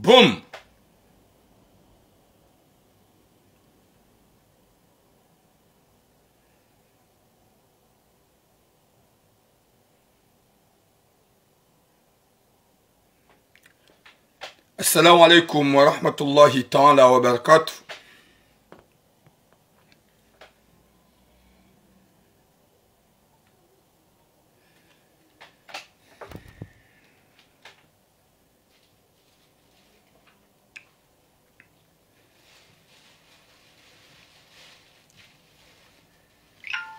Boom. Assalamu alaikum wa rahmatullahi ta'ala wa barakatuh.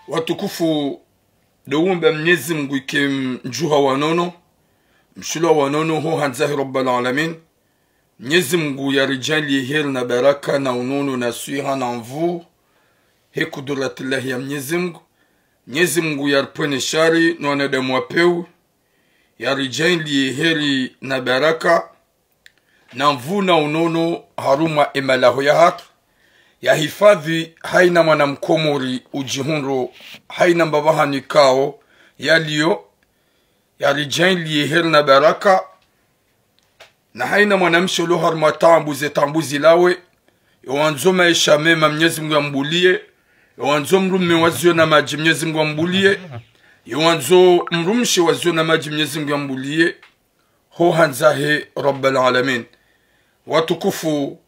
Watukufu doumba Mwenyezi Mungu mjuha wanono mshula wanono ho hanzahi rabbal alamin. Mwenyezi Mungu ya rijali heri na baraka na unono na suiha na mvu he kudratillahi ya Mwenyezi Mungu. Mwenyezi Mungu ya ripone shari na wanadamu wapeu ya rijali heri na baraka na mvu na unono haruma emalahu ya hatu ya hifadhi haina mwanamkomori ujihunro haina mbabahani kao yaliyo ya rijali heri na baraka na haina mwanamsho harma tambuzi lawe yawanzo maisha mema Mwenyezi Mungu ambulie yawanzo mrume wazio na maji Mwenyezi Mungu ambulie yawanzo mrumshi wazio na maji Mwenyezi Mungu ambulie ho hanzahe rabbal alamin. Watukufu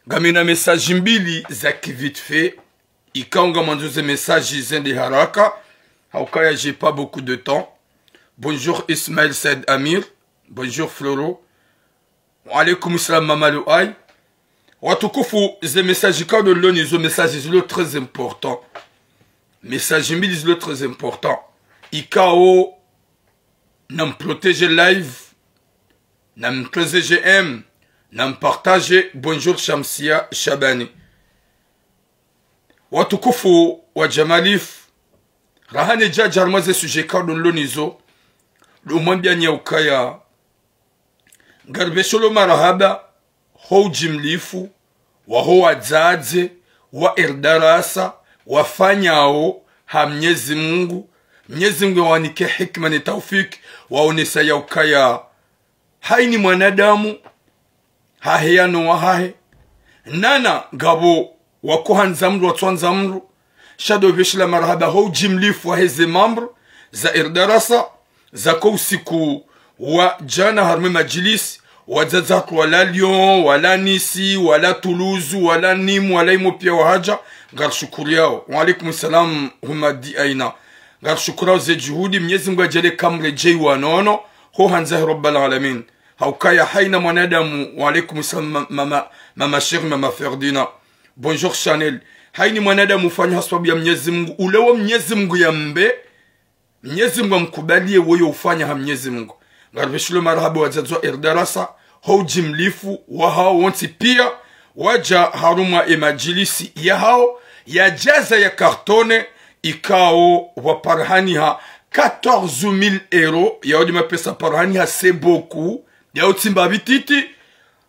gamina mesaji mbili za kivitfe ikaunga manzoze mesaji zende haraka haukaya j'ai pas beaucoup de temps. Bonjour Ismaël Said Amir, bonjour Floro, wa alaikum salam Mamadou Ay. Watukufu ze mesaji kado loni zo mesaji zilo très important. Mesaji mbili zilo très important. Ikao nam protege live, nam protege M, nam partage. Bonjour Shamsia Shabani. Watukufu wa Jamalif rahane jajar maze suje kado loni zo lumwambia nyaukaya garbe sholo marahaba ho jimlifu wa ho wazaze wa irdarasa wafanyao ha Mwenyezi Mungu. Mwenyezi Mungu wanike hikma ni taufiki waonesa yaukaya haini mwanadamu haheano wa hahe nana gabo wakuhanza mru watwanza mru shado vishla marahaba ho jimlifu wa heze mamru za irdarasa za kousiku wa jana harme majlis wadzadzatu wala Lyon wala Nisi wala Toulouse wala Nîmes wala imo pia wahaja ngar shukuri yao. Wa alaikum salam humadi aina ngar shukura ze juhudi Mwenyezi Mungu ajale kamre jei wanono ho hanzahi rabbal alamin haukaya haina mwanadamu. Wa alaikum salam mama Sheikh mama Ferdina. Bonjour Chanel. Haini mwanadamu ufanya haswabu ya Mwenyezi Mungu ulewa Mwenyezi Mungu ya mbe Mwenyezi Mungu mkubalie wewe ufanya ha Mwenyezi Mungu. Ngarbishilo marhabu wazadzwa irdarasa ho jimlifu wa hao wanti pia waja haruma emajilisi ya hao ya jaza ya kartone ikao wa parhani ha 14,000 € ya odi mapesa parhani ha c'est beaucoup ya utimba bititi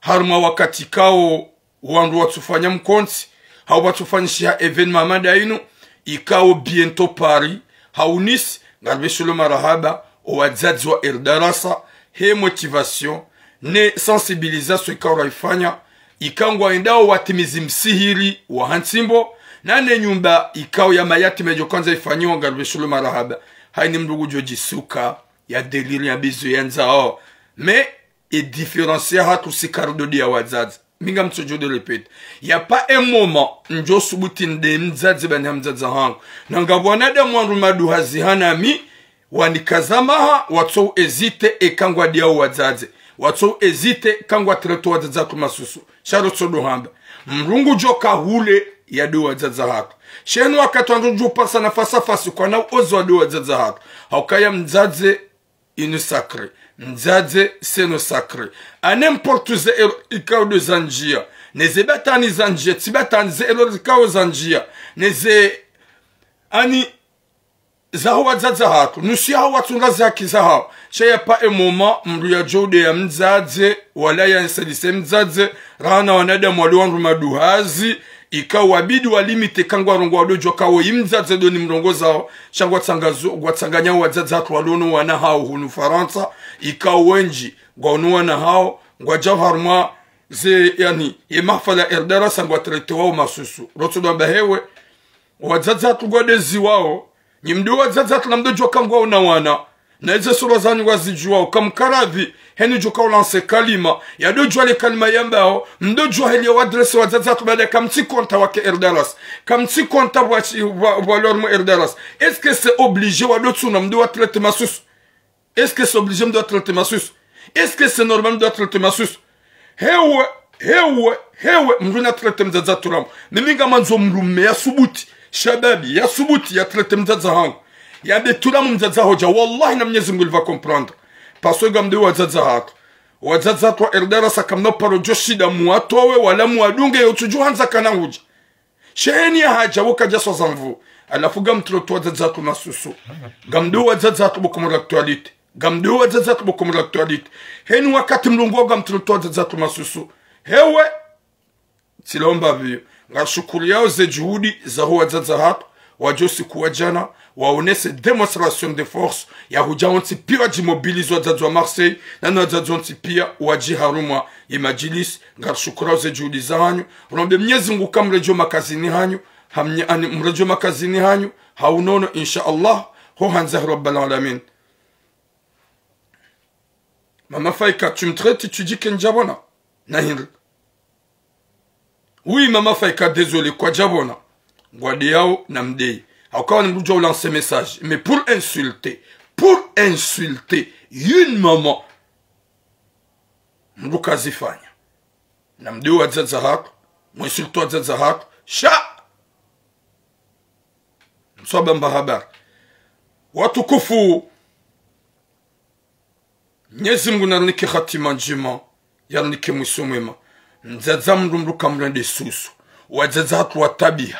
haruma wakati kao wandu watufanya mkonti hao watufanyishia evenement madainu ikao bientôt Paris haunis ngarbishilo marhaba wadzadzwa irdarasa he motivation ne sensibilisation ikawa ifanya ikangwa endao watimizi msihiri wa hansimbo nane nyumba ikao ya mayati mejo kwanza ifanyiwa ngarbishulu marahaba haini mdugu joji suka ya deliri ya bizu yanza mais et différencier hatu sikardo ya wadzadz minga mtojo de répète y a pas un moment njo subuti nde mdzadze bani hamdzadza hangu nangabwana da mwandu madu hazihana mi wanikazamaha watso ezite ekangwa dia wadzadze watso ezite kangwa treto wadzadza kumasusu sharo tsodo hamba mrungu joka hule ya do wadzadza hako shenu wakatwandu jo pasa na fasa fasi kwa na ozo do wadzadza hako haukaya mdzadze inu sacré mdzadze seno sacré a n'importe ze ikao de zanjia neze batani zanjia tibetani ze ikao zanjia neze ani zaho wadzadza hatu nusi hao watunga zaki zaho shaya pa moment mru ya jode ya mdzadze wala ya nsadise mdzadze rana wanadamu waliwandu maduhazi ikawa wabidi walimite kangwa rongo wadojo kawo imdzadze doni mrongo zao shangwa tsanganya wadzadza hatu walono wana hao hunu Faransa ikawa wenji gwa wana hao ngwa jawharma ze yani ye mahfala erdara sangwa trete wao masusu roto damba hewe wadzadzatu gwadezi wao nyimdu wadzadzatu namdo joka ngwa una wana na ize sura zani wazijuwao kamkaradhi heni joka ulanse kalima ya dojwa le kalima yambao mdo jwa heli wadrese wadzadzatu bada kamti konta wake erdaras kamti konta walormo erdaras est-ce que c'est obligé wadotu namdo wa trete masusu est-ce que c'est obligé mdo wa trete masusu est-ce que c'est normal mdo wa trete masusu hewe mruna trete mdzadzatu ramu niminga manzo mrume ya subuti shababi ya subuti ya trete mdzadza hangu ya de tulamu mdzadza hoja wallahi na Mwenyezi Mungu va comprendre parce que gamde wadzadza hatu erdara sakamno paro joshida muatowe wala muadunge yotuju hanza kana huja sheni ya haja woka jaso zanvu alafu gamtroto wadzadza hatu masusu gamde wadzadza hatu bokomora actualite gamde wadzadza hatu bokomora actualite heni wakati mlungu gamtroto wadzadza hatu masusu hewe tilomba vio ngashukuri yao ze juhudi za huwa wadzadza hatu wajosi kuwa jana waonese demonstration de force ya hujaonti pia wajimobilizo wadzadzwa Marseille na wadzadzonti pia wajiharumwa imajilis ngashukura ze juhudi za hanyu unombe Mwenyezi Mungu kamrejo makazini hanyu mrejo makazini hanyu haunono insha Allah ho hanza rabbal alamin. Mama Faika, tu me traites, tu dis que Njabona. Nahir. Oui, Mama Faika, désolé, quoi Njabona. Guadiao Namdei. Encore on nous lancer message. Mais pour insulter une maman, Mbuka Zifanya. Namdei Wadzadzahak, moi insulte Wadzadzahak, Sha! Mswaba habar. Watu kufu. Mwenyezi Mungu narnike khatima njema yarnike mwisho mwema mdzadza mndu kamrende susu wadzadzatu watabia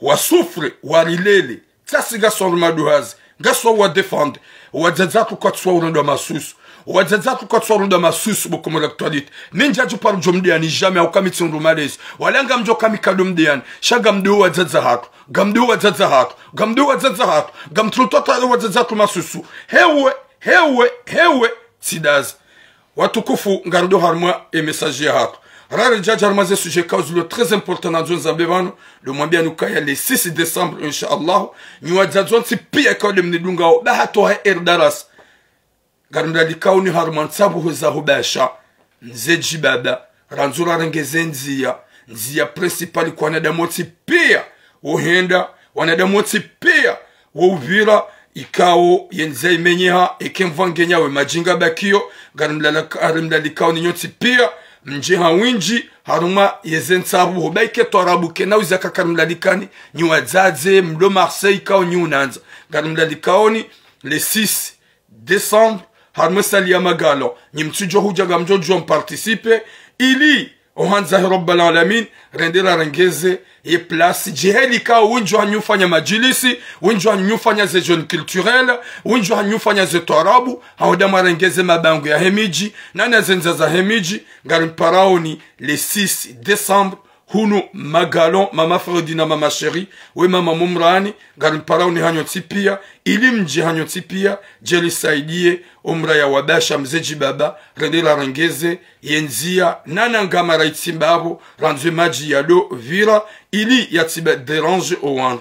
wasufre warilele tsasi gasoro maduhazi gaso wa defend wadzadzatu kwatswa urondo masusu wadzadzatu kwatswa urondo masusu bokomo l'actualité ninja ju par jomdi ani jamais au kamiti ndo malezi walanga mjo kamikado mdiani shaga mdo wadzadzatu gamdo wadzadzatu gamdo wadzadzatu gamtrutota wadzadzatu masusu hewe Sidaz. Watukufu ngardo harma et messager hatu. Rare jajar maze sujet cause le très important dans John Zabevano. Le mois bien nous kaya le 6 décembre inshallah. Nous adzadzon si pia kwa de mnidunga o bahato ha erdaras. Garmda likao ni harman sabu huza hubasha. Nzeji baba. Ranzura rengeze nzia principali kwa nadamoti pia. Uhenda wanadamoti pia. Uvira ikao yenzei menyeha ekemvangenya we majinga bakio garimla likao ninyoti pia mjeha winji haruma yezentsabu hobaike torabu kena uzaka karimla likani niwadzaze mdo Marseille kao nyunanza garimla likao ni le 6 décembre haruma salia magalo nimtujo hujaga mjojo participe ili ohanza rabbal alamin rendera rengeze ye place jiheli ka winjo hanyufanya majilisi winjo hanyufanya ze jeune culturel winjo hanyufanya ze torabu hawada marengeze mabango ya hemiji nana zenza za hemiji garim paraoni le 6 décembre hunu magalon mama Frodina mama chérie we mama Mumrani garim paraoni hanyoti pia ili mji hanyoti pia jeli saidie umra ya wabasha mzeji baba rendela rengeze yenzia nana ngama raitsimbabu ranzwe maji yado vira ili yatiba dérange owan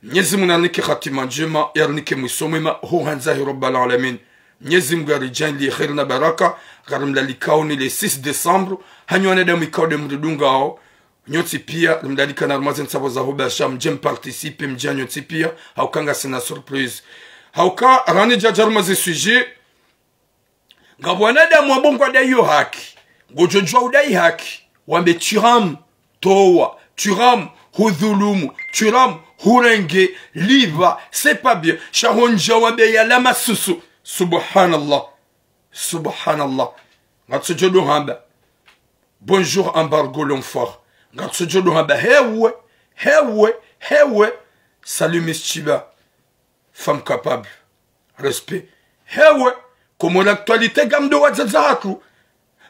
Mwenyezi Mungu anike khatima njema yarnike mwisomema ho hanzahi rabbal alamin Mwenyezi Mungu arijan li khair na baraka garimla likaoni le 6 décembre hanyone da mikao de mdudungao nyoti pia mdalika na armazen sabo za hoba sham jem participe mja nyoti pia haukanga sina surprise hauka rani jajarma ze sujet ngabwana da mwabongo da yo haki gojojwa udai haki wambe turam towa turam hudhulumu turam hurenge liva c'est pas bien shahonja wambe ya lama susu subhanallah subhanallah ngatsojodo hamba bonjour embargo l'enfort ngatsojodo hamba hewe salut Miss Chiba femme capable respect hewe comme l'actualité gamdo wadzadzatu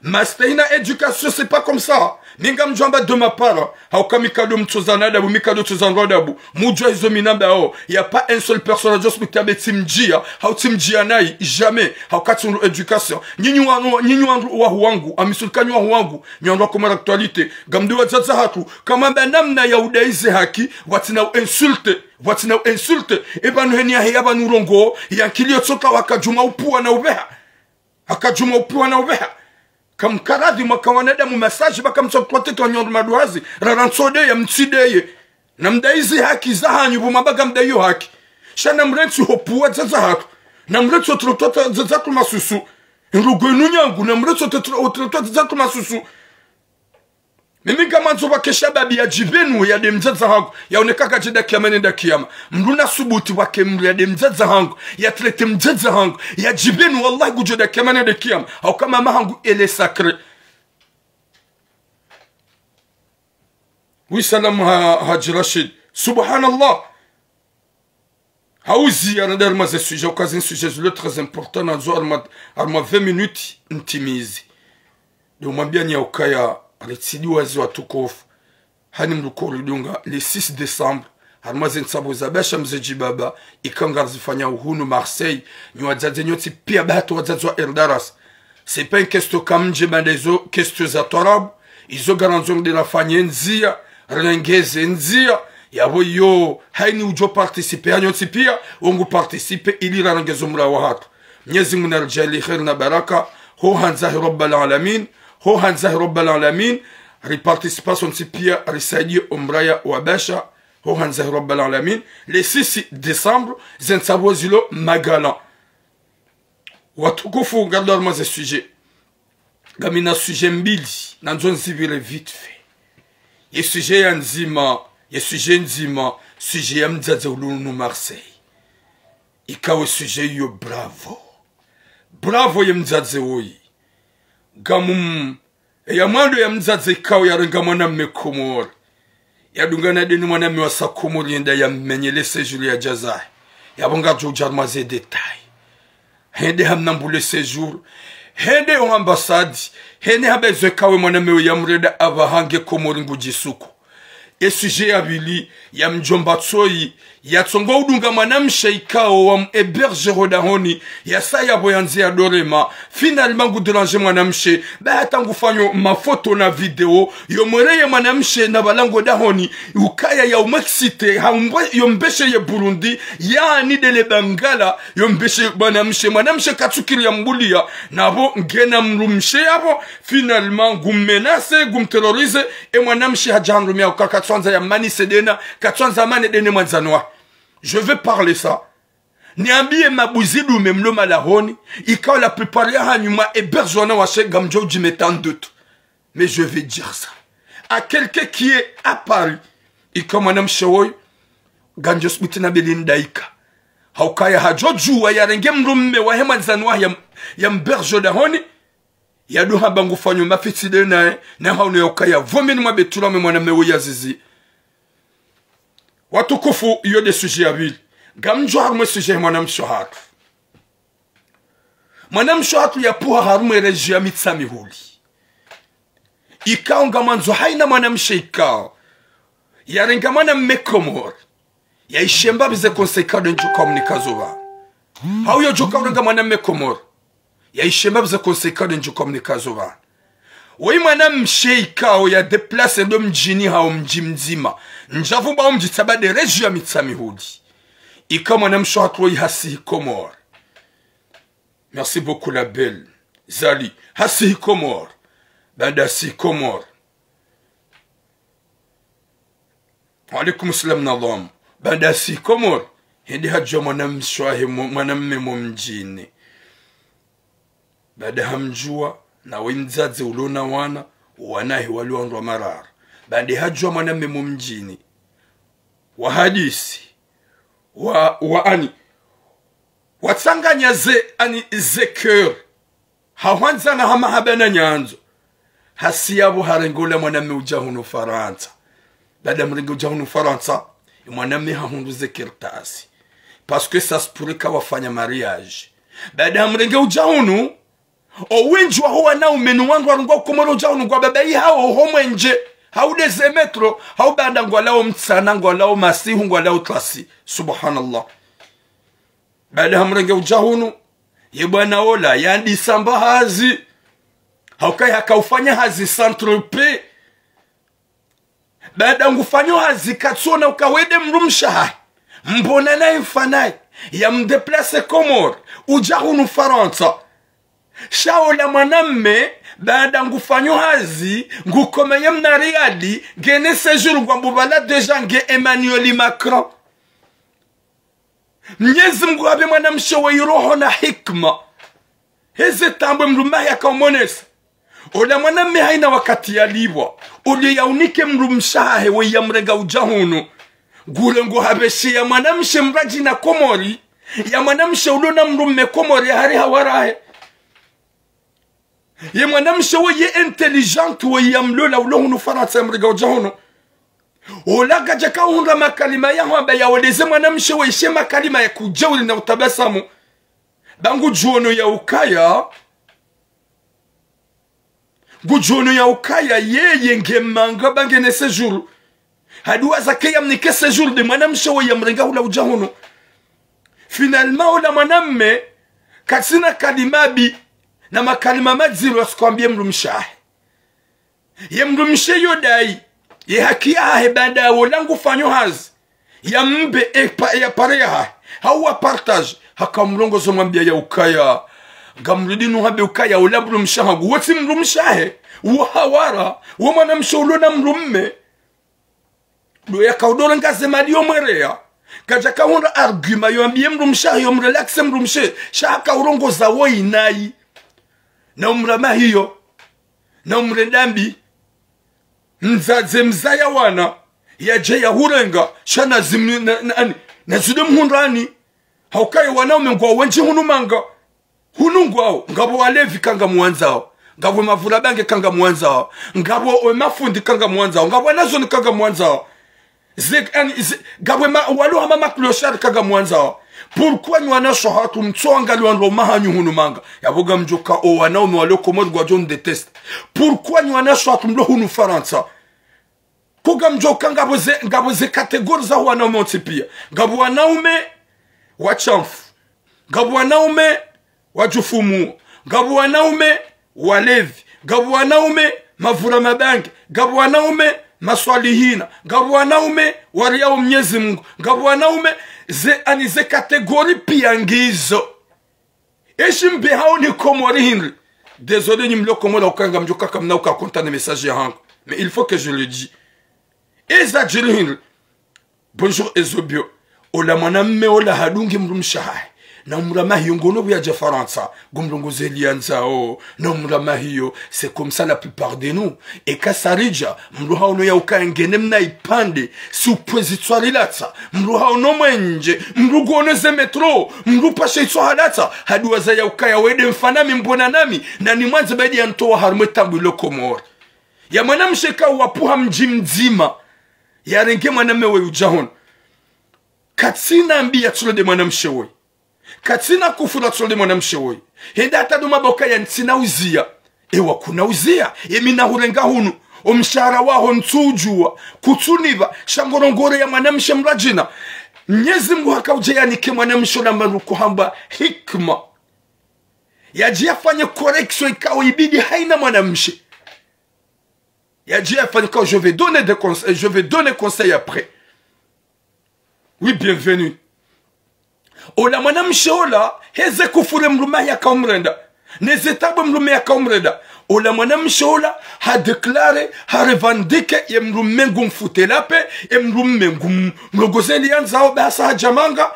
Masteina éducation, c'est pas comme ça. Minga mjamba de ma part. Hauka mikado mtozanadabu, mikado tozangodabu. Mujwa hizo minamba o. Y a pas un seul personnage just mitabe timjia. Hau timjia nai. Jamais. Hauka tunu éducation. Nyinyi wahu wangu. Amisulkani wahu wangu. Nyandwa kuma l'actualité. Gamdu wazaza hatu. Kama namna ya udaize haki. Watina insulte. Watina insulte. Eba nuheni ya hiyaba nurongo. Yankilio tsoka wakajuma upuwa na ubeha. Akajuma upuwa na ubeha. Kam karadhi makawanada mu message baka msokrote to nyondo maduazi rarantsode ya mtsideye na mdaizi haki za hanyu bumabaga mdayo haki shana mrensi hopuwa zaza hatu na mrensi otrotota zaza masusu nrugo nyangu na mrensi otrotota zaza masusu mimi kama nzoba kesha babi ya jibenu ya demzaza hangu ya onekaka jeda kiyama nenda kiyama mruna subuti wake mru ya demzaza hangu ya trete mzaza hangu ya jibenu wallahi gujeda kiyama nenda kiyama au kama mahangu ele sacré. Oui salam Haji Rachid subhanallah hauzi anadar maze sujet occasion sujet le très important na zo arma 20 minutes intimizi ndio mwambia ni ukaya alitsidi wazi watukofu hani mdukuru dunga le 6 décembre harmazen sabo zabasha mzeji baba ikanga zifanya uhunu Marseille ni wazazi nyoti pia bato wazazi wa Eldaras. C'est pas une question comme je bandezo question za torab izo garanzon de la fanye nzia rengeze nzia yabo yo haini ujo participer anyoti pia ungu participer ili rangezo mra wa hatu Mwenyezi Mungu narjali khair na baraka ho hanza rabbal alamin ho hanza rabbal alamin reparticipation pia risaidie umraya wa basha ho hanza rabbal alamin le 6 décembre zensabo zilo magala watukufu gardar maze sujet gamina sujet mbili nanzo nzivile vite fait ye sujet ya nzima ye sujet nzima sujet ya mdzaze ulunu Marseille ikawe sujet yo bravo bravo ye mdzaze oyi gamum ya mwando ya mzaze kao ya renga mwana mekomori ya dungana deni mwana mewasa komori yenda ya menyele séjour ya jaza ya bonga jojar maze détail hende hamnambule séjour hende o ambassade hende habeze kawe mwana mewe ya mreda abahange komori ngujisuku e sujet ya bili ya mjomba tsoi ya tsongo udunga mwanamshe ikao wa héberge rodahoni ya saya boyanzi ya dorema finalement nguderange mwanamshe ba hata ngufanyo mafoto na video yomoreye mwanamshe na balango dahoni ukaya ya umaxite yombeshe ye Burundi ya ni dele bangala yombeshe mwanamshe katsukiri ya mbulia nabo ngena mrumshe yabo finalement gummenase gumterrorize e mwanamshe hajanrumia ukakatwanza ya mani sedena katwanza mane dene mwanzanwa. Je veux parler ça. Niambie mabuzidu memlo malahoni. Ikaw la plupart ya hanyuma hébergeona washe gamjo jimetan doute. Mais je vais dire ça. À quelqu'un qui est à Paris. Ikaw manam shawoy. Ganjo smitina belindaika. Haukaya hajoju ya renge mrumme wa hema zanwa ya mberjo dahoni. Ya duha bangu fanyo mafitide na haune yokaya. Vomeni mabetula me mwana mewe ya zizi. Watukufu iyo de sujet ya vile. Gamjo harume sujet mwanam shohatu. Mwanam shohatu ya puha harume reji ya mitsami huli. Ikao ngamanzo haina mwanam sheikao. Ya renga mwanam mekomor. Ya ishemba bize konsekado njuka mnikazoba. Hauyo joka renga mwanam mekomor. Ya ishemba bize konsekado njuka mnikazoba. Wei mwanam sheikao ya deplace ndo mjini hao mjimzima. Njavu ba mjitaba de reji ya mitsami huli. Ika mwanam shohatu wei hasi hikomor. Merci beaucoup la belle. Zali. Hasi hikomor. Bada si komor. Alaikum salam nadham. Bada si komor. Hindi hajwa mwanam shoahi mwanam memo mjini. Bada hamjua na wimzaze ulona wanahi waliondwa marar. Bada hajwa mwanam memo mjini. Wahadisi. Ani. Watsanganya ani zekeur. Hawanza na hama habana nyanzo. Hasiyabu harengola mwaname ujahunu Faransa. Bada mrengo ujahunu Faransa. Mwaname hahundu zekirtasi. Parce que ça se pourrait kawafanya mariage. Bada mrengo ujahunu. o winji wa huwa na umenu wangu warungwa kumoro jao nungwa babai hao homo nje hau dezemetro hau banda ngwalao mtsana ngwalao masihu ngwalao trasi subhanallah baada hamrenge ujahunu yebwana ola ya disamba hazi haukai hakaufanya hazi Saint-Tropez baada ngufanya hazi katsona ukawede mrumshaha mbona na infanai ya mdeplace Comore ujahunu Faransa shaola mwanamme baada ngufanya hazi ngukomeye mna Riyadi gene séjour gwambubala deja nge Emmanuel Macron Mwenyezi Mungu abe mwanamshe wa roho na hikma heze tambwe mrumahi akaomonesa ola mwanamme haina wakati yalibwa uli yaunike mrumshahe we yamrega ujahunu gule ngo habeshi ya mwanamshe mraji na Komori ya mwanamshe ulona mrumme Komori hari hawarahe ye mwanamshe we ye intelligent we yamlola ulohunu Faransa yamrega ujahunu ola gajaka unra makalima ya hamba ya waleze mwanamshe we ishe makalima ya kujauli na utabasamu bangu juono ya ukaya gujono ya ukaya yeye ngemanga bangene séjour haduwa zakaya mnike séjour de mwanamshe we yamrenga ula ujahono finalement ola mwanamme katsina kalimabi na makalima madziro asikwambie mrumshahe ye mrumshe yodai ye hakia hahe banda wolangu fanyo hazi ya mbe ya pare ya hahe hawa partage haka mlongo zo mwambia ya ukaya gamrudinu habe ukaya ula mrumshaha guwati mrumshahe uhawara wamana msholona mrumme do ya kaudora ngaze madio mwerea kaja kaunda argument yoambie mrumshahe yomrelaxe mrumshe shaka urongo za woi nai na umrama hiyo na umredambi nzaze mzaya wana ya je ya hurenga shana zimni na zudem hunrani haukai wanaume ngwa wenji hunumanga hunungwao ngabo walevi kanga mwanzao ngabo mavula bange kanga mwanzao ngabo mafundi kanga mwanzao ngabo nazo ni kanga mwanzao ngabo walo hama makloshar kanga mwanzao pourquoi nous ana shahatu mtsonga lwando mahanyu hunumanga yaboga mjoka o wanaume walo Komori gwa John deteste pourquoi nous ana shahatu mlo hunu Faransa kuga mjoka ngabo ze kategori za wanaume otipia ngabo wanaume wachamfu ngabo wanaume wajufumu ngabo wanaume walevi ngabo wanaume mavura mabangi ngabo wanaume maswalihina ngabo wanaume wariao Mwenyezi Mungu ngabo wanaume ze kategori piangizo eshimbe hao ni Komori Henry désolé ni mlo Komori ukanga mjoka kamna ukakonta na message yangu mais il faut que je le dis Eza Henry bonjour Ezobio ola mwanamme ola hadungi mrumshahe na umrama hiyo ngono buya Faransa gumlongoze lianzao na umrama hiyo c'est comme ça la plupart de nous et kasarija mruha ono ya ukangene mna ipande si upositoire latsa mruha ono mwenje mrugono ze metro mrupashe itsohalatsa haduwa ya ukaya wede mfanami mbona nami na ni mwanzo baidi ya ntoa harmwe tangu lo Komori ya mwanamshe ka wapuha mji mzima ya renge mwaname we ujahon katsina ambia tsulo de mwanamshe we katsina kufura tsulo de mwanamshe we henda hata duma boka ya ntsina uzia ewa kuna uzia emina hurenga hunu omshara waho ntujua kutuniva shangorongore ya mwanamshe mrajina Mwenyezi Mungu hakauje yanike mwanamshe na maruko hamba hikma yaji afanye correction ikawa ibidi haina mwanamshe yaji afanye quand je vais donner des conseils je vais donner conseil après. Oui, bienvenue. Ola mwanamshe ola heze kufure mrume ya kaumrenda neze tabu mrume ya kaumrenda ola mwanamshe ola ha deklare ha revendike ye mrume ngumfutelape ye mrume ngumrogozeli yanzao basa hajamanga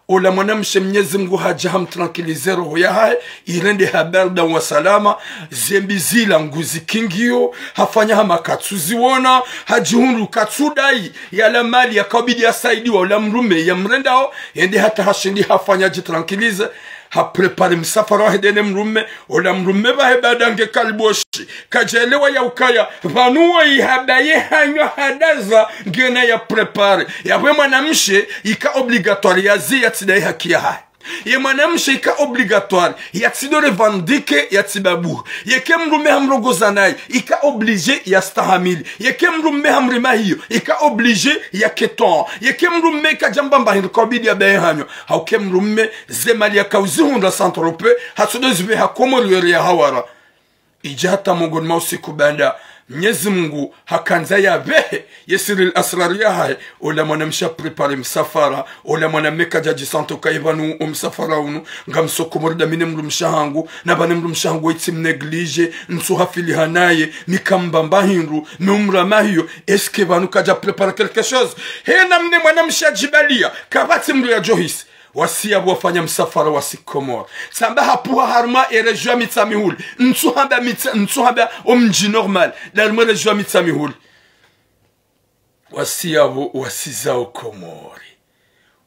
ola mwanamshe Mwenyezi Mungu hajaham tranquilize roho ya hae irende haberda wa salama zembi zila nguzi kingio hafanya hama katsuzi wona hajihundu katsudai yala mali ya kabidi ya saidi wa ola mrume ya mrendao yende hata hashindi hafanya jitranquilize ha prepare msafara hedene mrume ola mrume bahe badange kalboshi kajelewa ya ukaya vanuwa ihabaye hanyo hadaza ngena ya prepare ya we mwanamshe ika obligatoire ya zia tidai haki ya hai ye mwanamshe ika obligatoire yatsidore vandike yatsibabu yeke mrume hamrogoza naye ika oblige yastahamili yeke mrume hamrima hiyo ika oblige yaketon yeke mrume kajambamba hirkobidi ya behanyo hauke mrume zemali ya kauzihunda Saint-Tropez hatsudozibe hakomori ya hawara ijata mongonma usiku banda Mwenyezi Mungu hakanza ya vehe yesiri asrar yahe ola mwanamsha prepare msafara ola mwanameka jaji santo kaibanu msafara unu ngamsokomorda mine mrumshahangu na bane mrumshahangu itim neglige nsuhafili hanaye mikambamba hinru numra mahiyo eske banu kaja prepare quelque chose hena mne mwanamsha jibalia kabati mru ya johisi wasia wafanya msafara wasikomor samba hapuha harma erejua mitsamihuli nsuhamba omji normal dalmo rejua mitsamihuli wasia wasizao komori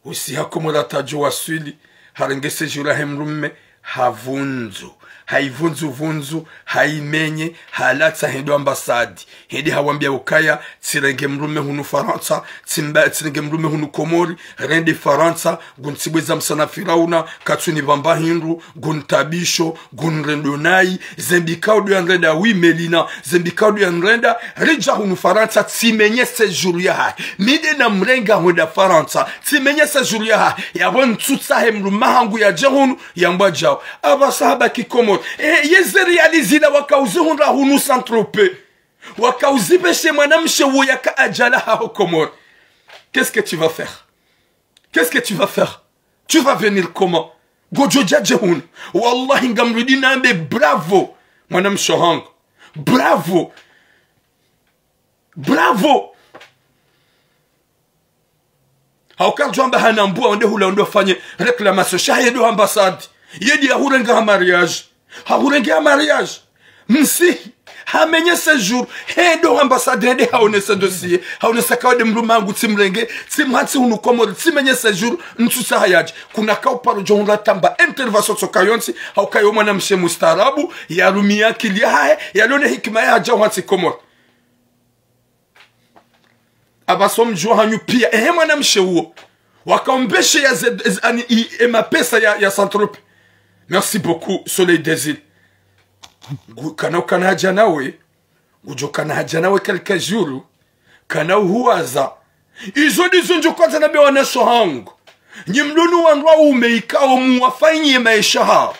usiha komora tajo waswili harengese jura hemrume havunzu haivunzu vunzu haimenye halatsa hendo ambasadi hedi hawambia ukaya tsirenge mrume hunu Faransa tsirenge mrume hunu Komori rende Faransa gunsibweza msana Firauna katsuni bamba hindu guntabisho gunrendonai zembikaudu ya nrenda melina zembikaudu ya nrenda rija hunu Faransa tsimenye sejuru ya hai mide na mrenga hunda Faransa tsimenye sejuru ya hai yabon tutsa hemrume hangu ya jehunu ya mba jao abasahaba kikomori yeze realizina wakauzihunda hunu Saint-Tropez wakauzibeshe mwanamshe woyaka ajala hao Komori. Qu'est-ce que tu vas faire? Qu'est-ce que tu vas faire? Tu vas venir comment? Gojoja jehun wallahi ngamrudi nambe bravo mwanamshe hangu bravo bravo haukarjwamba hanambua onde hula ondo fanye réclamation shahidu ambassade yedi ahurenga ha mariage hahurenga mariage msi hamenye séjour hedo ambassade de haonese dossier haonese kawde mrumangu timrenge timhatsi hunu Komori timenye séjour ntsusa hayaji kuna ka uparo jonra tamba intervention sokayonsi haukayo mwana mshe mustarabu ya rumia kilia hae yalone hikima ya jawhatsi Komori abasom johanyu pia mwana mshe huo wakaombeshe ya mapesa ya Saint-Tropez. Merci beaucoup Soleil des Îles. Kana haja nawe ujo kana haja nawe quelques jours kana huaza izo dizonjo kwanza na bewa naso hangu nyimlunu wanwa umeikao muwafanyie maisha hao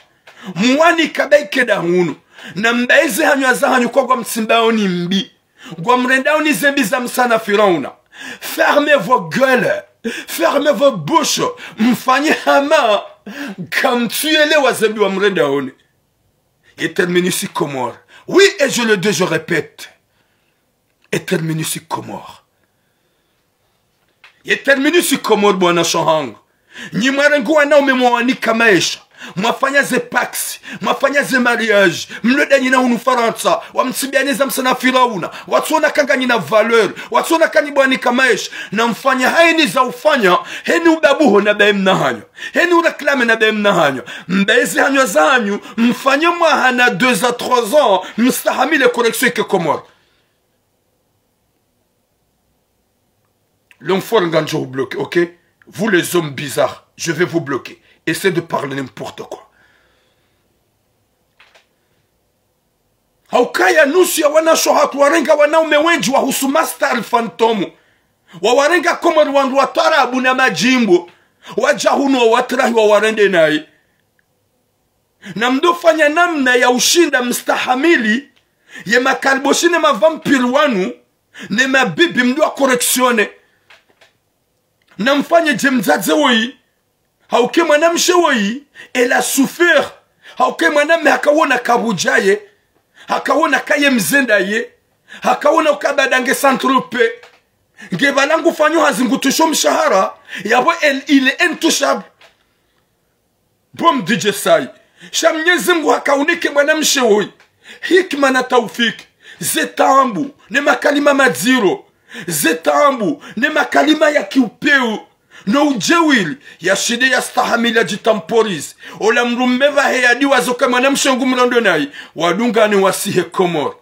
muwani kabaike da hunu na mbaize hanyu azahanyu kwa mtsimbao ni mbi kwa mrendao ni zembi za msana Firauna. Fermez vos gueules, fermez vos bouches, mfanye hama comme tuez-les wazembi wa mrendaoni. Et terminusi Komori. Oui, et je le dis, je répète. Et terminusi Komori. Et terminusi Komori bwana shohangu. Nyimarengu wana umemwanika maisha. Mwafanya ze pax, mwafanya ze mariage, mleda nyina hunu Faransa, wamtsibianiza msana Firauna, watuona kanga nyina valeur, watuona kanibwani kamaisha, na mfanya haini za ufanya, heni ubabuho na bae mnahanyo, heni uraklame na bae mnahanyo, mbezi hanyo za hanyo, mfanya mwahana 2 à 3 ans, mstahamile correction ke Komori. L'homme fort nganjo vous bloquez, ok? Vous les hommes bizarres, je vais vous bloquer. Essaie de parler n'importe quoi. Haukaya nusu ya wanasho hatu warenga wanaume wenji wa husu master fantomu. Wawarenga Komori wandu watarabu na majimbo. Wajahunu wa watrahi wa warende nae. Na mdofanya namna ya ushinda mstahamili. Ye makalboshine mavampiri wanu. Ne mabibi mdua koreksione. Na mfanye jemzaze woi. Hauke mwanamshe woi, elle a souffert. Hauke mwaname hakawona kabujaye, hakawona kaye mzendaye, hakawona ukabadange Saint-Tropez. Ngebalangu fanyo hazingutusho mshahara, yabo il est intouchable. Bom DJ Sai, Mwenyezi Mungu hakaunike mwanamshe woi. Hikma na taufiki, zetambu, ne makalima madziro, zetambu, ne makalima ya kiupeu. No ujewili ya shide ya stahamila jitamporizi ola mrumeva heyadi wazoka mwanamshengu mrondo nai wadunga ni wasihe Komori.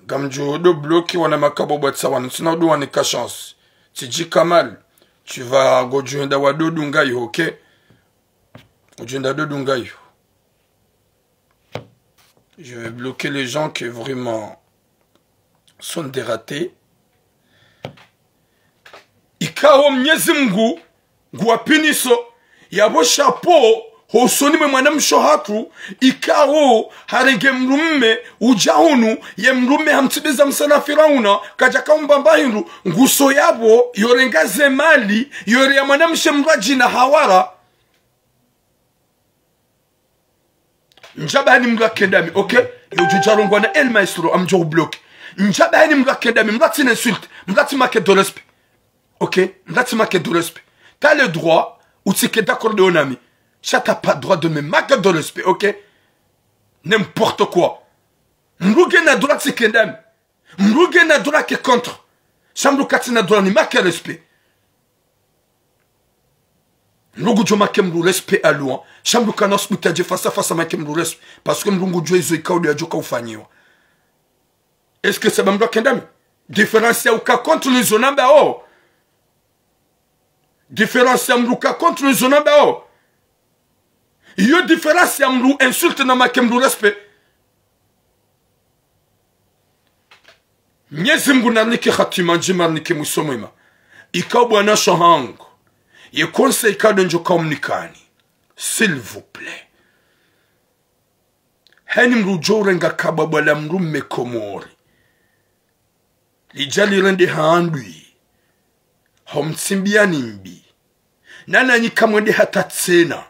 Gamjo do bloki wana makabo bwatsa wana sina udu wanika chance Tidji Kamal, tu vas Godjunda Wado Dungayo, ok? Godjunda Dungayo. Je vais bloquer les gens qui vraiment sont dératés. Ikao Mwenyezi Mungu nguwapiniso yabo chapeau hosoni mwe mwanamsho hatu ikao harenge mrumme ujahunu ye mrumme hamtibiza msana Firauna kaja kaumbamba hindu nguso yabo yorengaze mali yore ya mwanamshe mraji na hawara njabani mra kendami, okay? Yojujarongwa na El Maestro amjo bloqué. Njabani mra kendami, mrati n'insulte, mrati make de respect. Ok? Mrati make de respect. T'as le droit, ou tu es d'accord de Onami. Ça t'as pas le droit de me marquer de respect, ok? N'importe quoi. Mrouge na droit de kendami. Mrouge na droit qui est contre. Chambrou kati na droit ni marquer respect. Mrouge jo marquer mrou respect à loin. Chambrou kanos mutaje face à face à marquer mrou respect. Parce que mrou jo izo ikao de adjoka ufanyiwa. Est-ce que c'est même droit kendami? Différencier ou ka contre les zonamba oh. Différence amruka contre les zonamba oh. Yo différence amru insulte na makemru respect. Mwenyezi Mungu nanike khatima njima nike musomema. Ikaw bwana shahangu. Ye conseil kado njo komunikani. S'il vous plaît. Hani mru jorenga kababwa la mru mekomori. Lijali rende haandui. Homtsimbiani mbi. Nana nyikamwende hata tsena.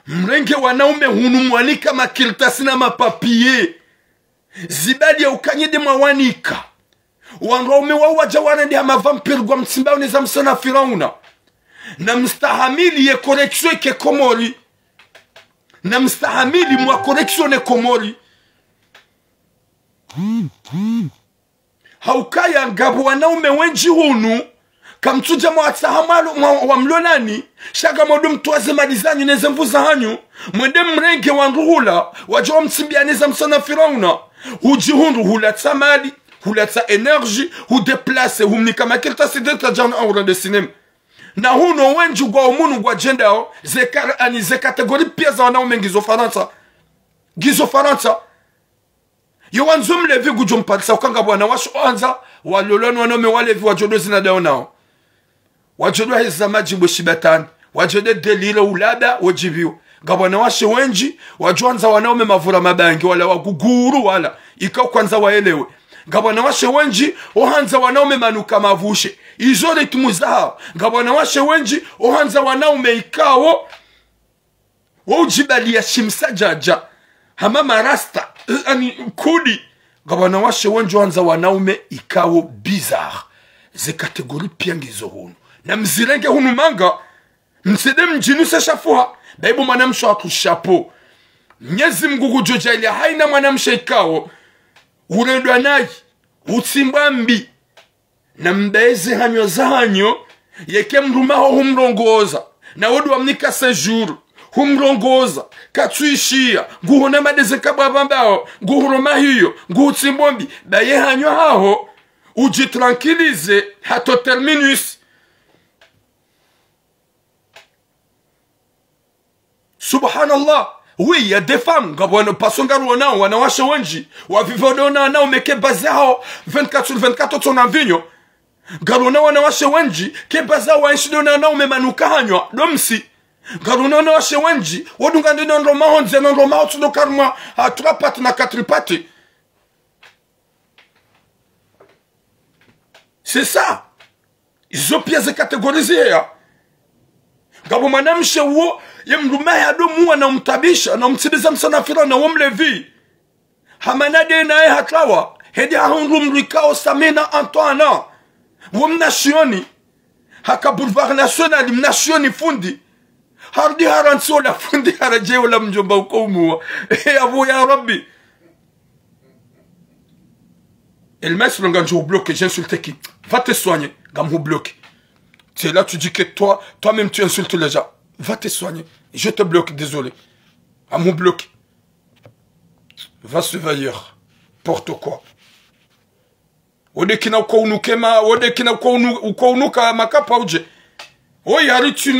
Mrenge wanaume hunu mwanika makiltasi na mapapie. Zibadi ya ukanyede mawanika. Wanraume wawaja warende hama vampir gwa mtsimba uneza msana Firauna. Na mstahamili ye koreksyo ke komori. Na mstahamili mwa koreksyo ne komori. Haukaya ngabu wanaume wenji hunu. Kamtuja mwatsahamalo wa mlonani. Shaga modu mtuwaze madizanyu neze mvuza hanyu. Mwende mrenge wanruhula. Wajwa mtsimbia neza msana Firauna. Hujihundu hulatsa mali. Hulatsa enerji. Hudeplase. Humnika makilta sideta jana aura de sinema. Na huno wenju gwa umunu gwa jendao. Ze kategori pia za wanaume gizo Faransa. Gizo Faransa. Yo wanzum levi gujumpalisa. Ukanga bwana washo anza. Walolonu wanaume walevi wajodo zinadao nao. Wajodo heza majibu shibatani. Wajodo delile ulada wajibiu. Gabwana washe wenji. Wajuanza wanaume mavura mabangi. Wala waguguru wala. Ika kwanza waelewe. Gabwana washe wenji. Ohanza wanaume manuka mavushe. Izole tumuzaha. Gabwana washe wenji. Ohanza wanaume ikawo. Wujibali ya shimsa jaja. Hamama rasta. Ani kudi. Gabwana washe wenji ohanza wanaume ikawo bizarre. Ze kategori piangizo hunu. Na mzirenge hunu manga. Msede mjinu se shafuha. Baibu manamsho hatu shapo. Mnyezi mgugu jojaili haina manamsho ikawo. Uredwa nayi. Utsimba na mbeze hanyo za hanyo. Yeke mrumaho humrongoza. Na wodu wa mnika sejuru. Humrongoza. Katuishia. Guhona madeze kababambao. Guhuroma hiyo. Guhutsimbombi. Baye hanyo haho. Ujitranquilize. Hato terminus. Subhanallah. Oui, il y a des femmes. Gabouane pasongaru nao wanawasha wenji. Wavivodona nao meke baze hao 24 sur 24 ton anvinyo. Garuna wanawasha wenji ke baza wanshidona nao memanuka hanywa domsi. Garuna wanawasha wenji wodunga ndino ndoma honze ndoma hotudo karma a 3 pattes na 4 pattes. C'est ça. Ils ont pièces catégorisées ya. Gabo manamshe wo ye mrume ya domu na mtabisha na mtsibiza msana Firauna na womlevi. Hamanade na hatlawa. Hedi ahundu mrikao Samina Antoine. Womnationi. Haka boulevard national mnationi fundi. Hardi haransi wala fundi haraje wala mjomba uko umuwa. Abu ya Rabbi. El maestro nganjo bloqué, j'insulte qui? Va te soigner. Gamho bloqué. C'est là tu dis que toi-même tu insultes les gens. Va te soigner. Je te bloque, désolé. À mon bloc. Va se veiller. Porte quoi. ode kina uko unuka makapa uje oyi hari tu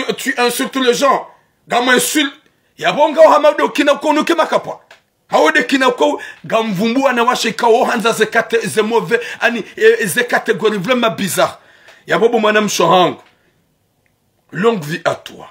insultes les gens gama insulte yabonga hamado kina uko unuke makapa haode kina uko gamvumbua na washe kawo hanza ze mauvais ani ze catégories vraiment bizarres yabobo mwanam shohangu. Longue vie à toi.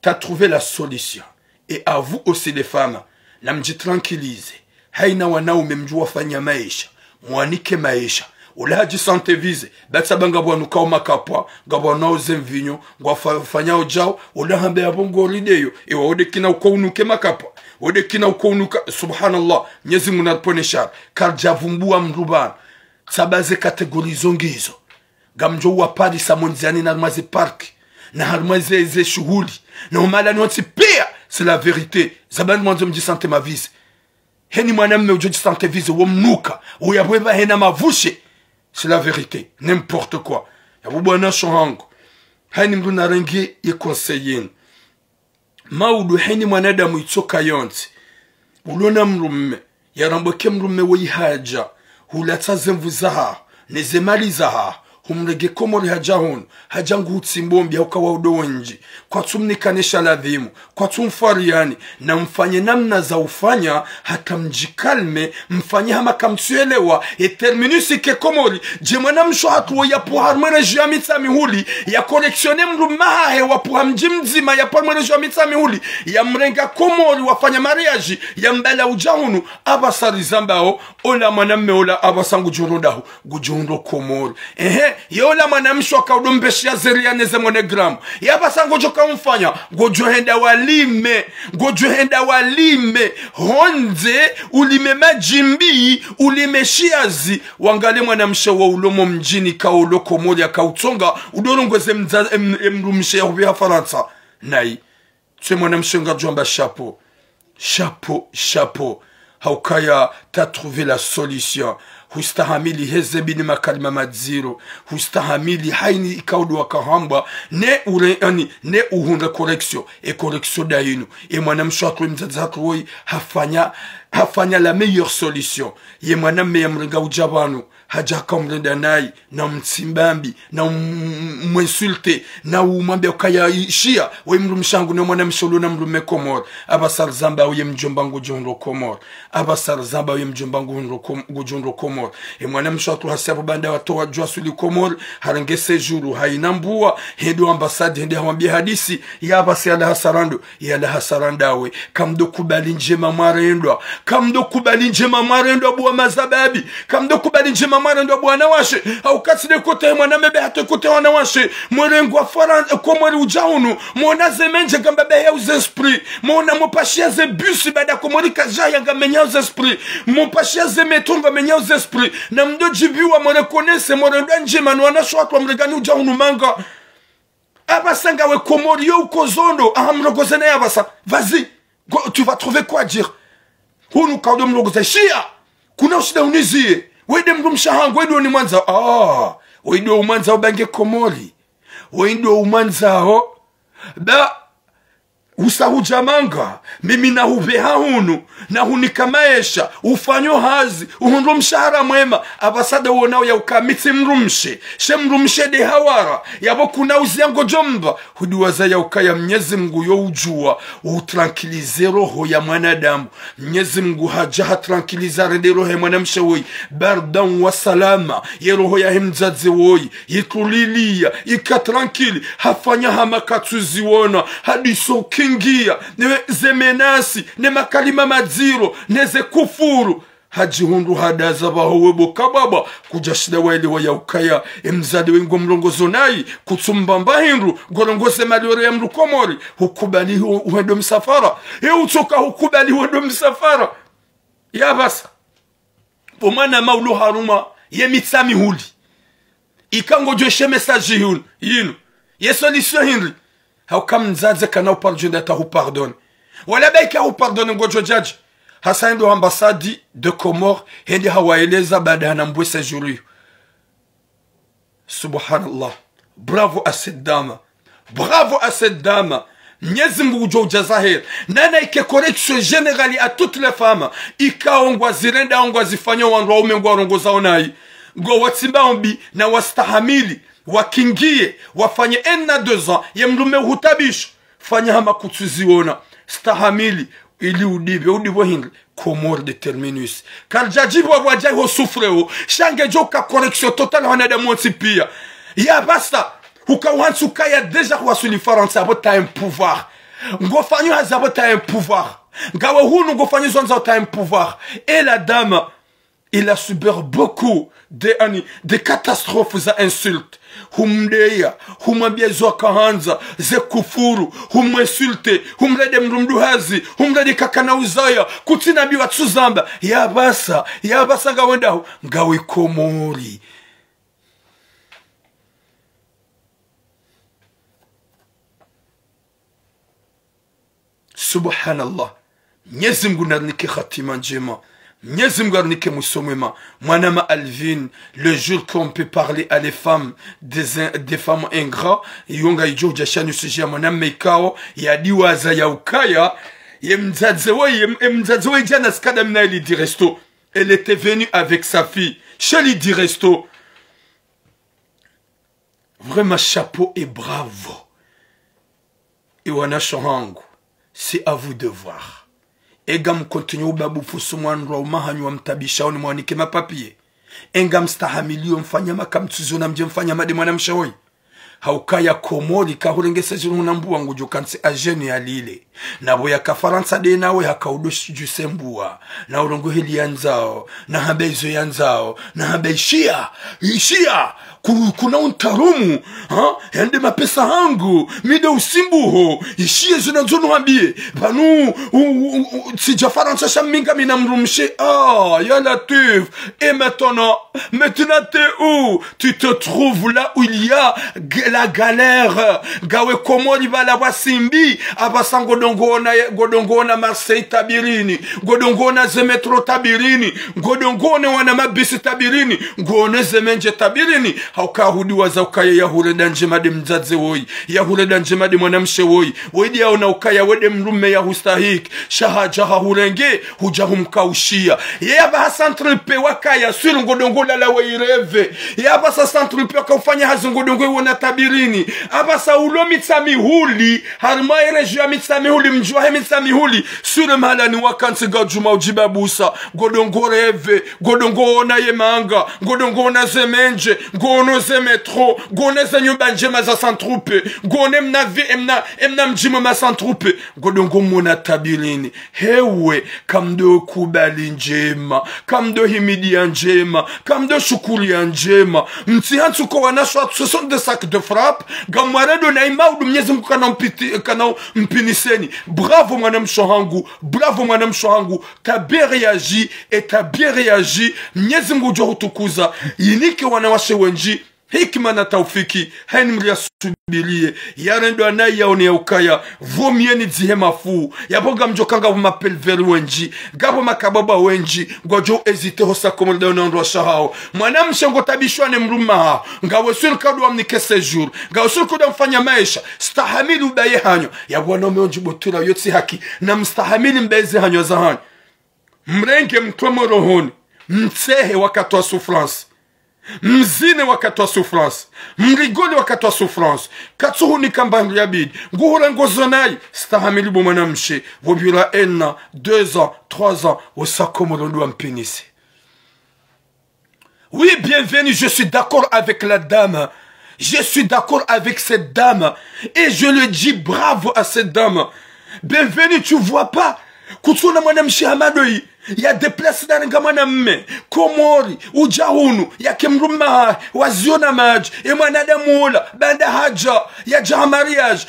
T'as trouvé la solution. Et à vous aussi les femmes. La mji tranquillise. Haina wanao memjua fanya maisha. Mwanike maisha. Ula haji sante vize. Batsa banga bwanu kao makapwa. Gabwa nao zemvinyo. Gwa fanya ojao. Ula hambe ya bongo rideyo. Ewa ode kina uko unuke makapwa. Ode kina uko unuka. Subhanallah. Nyezi munapone shar. Karja vumbua mrubana. Sabaze kategori zongizo. Gamjo wapari sa monziani na mazi parki. Na harmaze ze shughuli na umala noti pia c'est la vérité zabani mwanzo mji sante mavize heni mwanamume ujoji sante vize womnuka uyabweba hena mavushe c'est la vérité n'importe quoi yabu bwana shohangu hani mdu narangi ye conseiller maudu heni mwanadamu itoka yonti ulona mrumme yaramboke mrumme wihaja hulata zemvuzaha nezemalizaha humrege komori hajahun hajangu utsimbombi ya ukawa udowenji kwa tumnikanisha ladhimu kwa tumfariani na mfanye namna za ufanya hata mjikalme mfanye hama kamtuelewa eterminusi ke komori jemwana msho hatuwa ya puharmene jua mitami huli ya koreksione mrumahe wa puhamji mzima ya puharmene jua mitami huli ya mrenga komori wafanya mariaji ya mbela ujahunu abasari zambao ola mwanamme ola abasangu jurondahu gujundo komori yola mwanamsho kaudombeshia zeriane ze monogramu yabasa ngojoka mfanya ngojohenda walime honze ulime majimbi ulime shiazi wangale mwanamsho wa ulomo mjini kaoloko moja kautonga udorongweze mrumshe ya hubi Faransa nai tse mwanamsho ngajomba chapeau haukaya ta trouvé la solution hustahamili hezebini makalima madziro hustahamili haini ikaudu wakahamba ne uhunde correction et correction dainu et mwanamsho atwe mzazato woi hafanya la meilleure solution ye mwanamme yamrenga ujabanu haja kamrenda nai na mtsimbambi na mwensulte na umwambe ukaya ishia we mrumshangu ne mwanamsho lo na mrume komor abasar zamba uye mjombangu jonro komor abasar zamba uye mjombangu jonro komor e mwanamsho atu hasabu banda watoa jua suli komor harange sejuru hainambua hedo ambasade hende hawambia hadisi ya abasi ya la hasarandawe kamdo kubali njema marendwa buwa mazababi kamdo kubali njema marendwa buwa nawashe au kaside kote mwanamebe hatu kote wanawashe mwerengu wa Faransa komori ujaunu mwona zemenje gamba behe uz esprit mwona mwopashia ze busi bada komori kajaya nga menya uz esprit mwopashia ze metonga menya uz esprit na mdo jibiwa mwarekonese mwerendwa njema nwanasho watu wa mregani ujaunu manga abasanga we komori yo ukozondo ahamrogozene abasa vas-y tu vas trouver quoi dire hunu kaudo mlogoza shia kuna usida unizie wede mrumshahangu wede ni mwanza wede umanza ubange komori wede umanza ho ba usahujamanga mimi na hubeha hunu na hunika maesha ufanyo hazi uhundu mshahara mwema abasada uonao ya ukamitsi mrumshe de hawara yabo kuna uziango jomba hudiwaza ya ukaya Mwenyezi Mungu yo ujua utranquilize roho ya mwanadamu Mwenyezi Mungu haja tranquiliza rede roho ya mwanamshe woi bardan wa salama ye roho ya himzaze woi yitulilia ikatranquili hafanya hamakatuzi wona hadiso ingia ne zemenasi ne makalima madziro ne ze kufuru hajihundu hadaza bahowebo kababa kujashida wale waya ukaya emzade wengo mlongozo nai kutsumba hindu gorongoze maliore ya mrukomori hukubali huendo msafara utoka hukubali huendo msafara ya basa pomana maulu haruma ye mitsami huli ikango joshe message yinu ye solution hindu how come mzaze kana upardonne ata upardonne wala baika upardonne ngojo judge hasaindo ambassade de Comores hende hawaeleza baada ya nambwe séjour. Subhanallah, bravo à cette dame Mwenyezi Mungu ujoja zahir nana ike correction générale à toutes les femmes ikaongwa zirenda ongwa zifanyo wandu waume ngwa rongoza onai ngo watimba ombi na wastahamili wakingie wafanye 1 na 2 ans ye mlume hutabisho fanya hama kutuziona stahamili ili udibo hingle komor de terminus kaljajibu wajai ho sufreo shange joka correction totale wanada monti pia ya basta ukawansu kaya deja wasuli faransa bota un pouvoir ngofanyo hazabota un pouvoir ngawe hunu ngofanyo zonza ta un pouvoir et la dame il a subi beaucoup de catastrophes et insultes. Humdeya, humabiezo kahanza, ze kufuru, huminsulte, humrede mrumduhazi, humrede kakana uzaya, kutina biwa tsuzamba, yabasa ngawenda, ngawe komori. Subhanallah, Mwenyezi Mungu narnike khatima njema. Mwanama Alvin, le jour qu'on peut parler à les femmes, des femmes ingrats, yonga ijo jashani suji ya mwanam meikao, ya diwaza ya ukaya, yemzadzewe jana skada mina Lydie Resto. Elle était venue avec sa fille, chez Lydie Resto. Vraiment chapeau et bravo. Iwana Shohangu, c'est à vous de voir. Egam continue babu fusumwan ro mahanywa mtabisha oni mwanike mapapie engam stahamilio mfanya makamtuzo na mje mfanya made mwana mshawoi haukaya komori kahurengese zunu mbua ngujo kanse ajeni ya lile na boya ka faransa de nawe hakaudo jusembua na urongo hili yanzao na habezo yanzao na habeshia kuna untarumu yande mapesa hangu mide usimbuho ishie zinazono hambie banu sija faransa shaminga minamrumshe ya Latif et maintenant t'es où? Tu te trouves là où il y a la galère gawe komori bala wasimbi abasango godongona Marseille tabirini godongona zemetro tabirini godongone wana mabisi tabirini ngone zemenje tabirini haukahudi waza ukaya yahure danje made mzaze woi yahure danje made mwanamshe woi wedi yaona ukaya wede mrume ya hustahik shahaja hahurenge hujahumkaushia yaba hasantripe wakaya suru godongola la weireve yaba sa santripe wakafanya hazungodongo wona tabirini abasa ulo mitsamihuli harmaire rejo mitsamihuli mjwa mitsamihuli suru malani wakansi gajuma ujibabusa godongoreve godongona yemanga godongona zemenje gono zemetro gone zenyumba njema za santrupe gone mnavi emna mjimo ma santrupe godongo mona tabirini hewe kamdo kubali njema kamdo himidia njema kamdo shukuri njema mtihantu kwa wanashwa ce sont des sacs de frappe gamwaredo na imaudu Mwenyezi Mungu kana mpiniseni bravo mwanam shohangu t'as bien réagi et t'as bien réagi Mwenyezi Mungu jo hutukuza yinike wanawashe wenji hikima na taufiki haini mria subilie yarendo anayi yaone ya ukaya vomieni zihema fuu yaboga mjokanga vumapelveri wenji gabo makababa wenji gwajo ezite hosa komolda unandwa shahao mwana mshengo tabishwane mruma hao ngawe sulkadu wa mnike sejur ngawe sulkuda mfanya maisha stahamili ubaye hanyo ya wanome onjibotura yotsi haki na mstahamili mbeze hanyo za hanyo mrenge mtwemo rohoni mtsehe wakati wa souffrance mzine wakati wa souffrance mrigoli wakati wa souffrance katsuhu ni kambangu ya bidi nguhura ngozonai stahamili bo mwanamshe vobula 1 an 2 ans 3 ans osakomolondo mpinisi. Oui, bienvenue, je suis d'accord avec la dame. Je suis d'accord avec cette dame. Et je le dis bravo à cette dame. Bienvenue, tu vois pas kutsuna mwanamshe hamadoi ya deplase darenga mwanamme komori ujahunu ya kemruma waziona maji mwanadamu ula banda haja ya jahamariage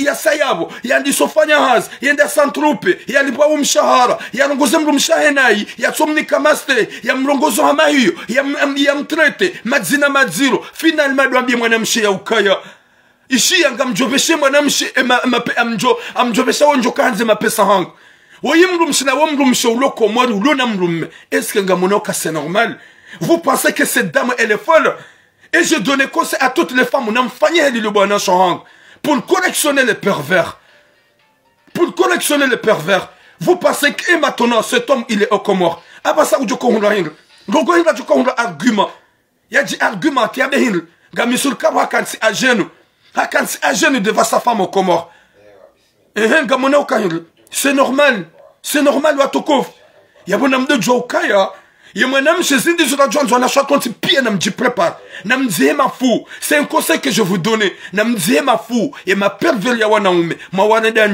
ya sayabo ya ndisofanya hazi yenda santrupe ya lipa umshahara ya rungoze mrumshahenai ya tsomnika maste ya mrongozo hama hiyo ya mtrete madzina madziro final madwambie mwanamshe ya ukaya ishi yanga mjobeshe mwanamshe amjobesha wonjo kanze mapesa hangu est-ce que c'est normal? Vous pensez que cette dame elle est folle? Et je donnais conseil à toutes les femmes pour correctionner les pervers. Pour correctionner les pervers. Vous pensez que maintenant cet homme il est au Comore? ngogo hinga tuka hunda argument yaji argument ya behin ga misul kabo hakansi agenu devant sa femme au Comore ga mona ukahir c'est normal watokov ya bona mdo jokaya ya mwanam shezindi zura jonzo na shwa konti pia na mji prépare na mzema fou c'est un conseil que je vous donne na mzema fou et ma pervers ya wanaume mawareda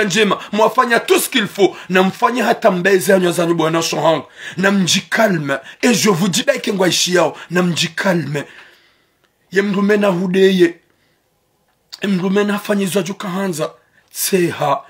njema mwafanya tout ce qu'il faut na mfanya hata mbeze anyo zanyu bwana shohang na mji calme et je vous dis baike ngwa ishiao na mji calme ya mrumena hudeye mrumena fanyizwa jukahanza tseha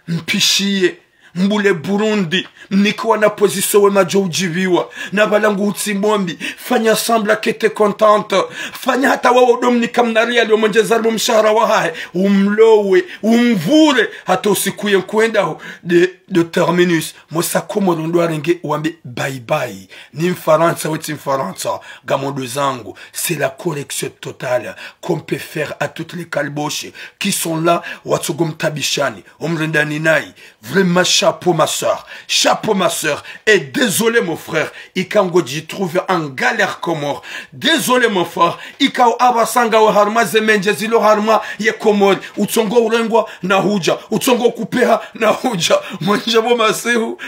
mpishie mbule Burundi mnikiwa na position we majo ujiviwa na balangu utsimombi fanya sembla que t'es contente fanya hata wawo domnika mnaria leo monjezarbu mshahara wa hae umlowe umvure hata usikuye kwenda de terminus mosa komo ndo renge wambe bye bye ni mfaransa wetin mfaransa gamondo zangu c'est la correction totale qu'on peut faire à toutes les kalboches qui sont là watsugum tabishani omrendani nai vraiment chapeau ma soeur, et désolé mon frère, Ikangoji trouve en galère Comore. Désolé mon frère, Ikao abasanga o harma zemenjezilo harma ye Comore. Utsongo urengwa na huja, utsongo kupeha na huja. Mwenjabo masehu,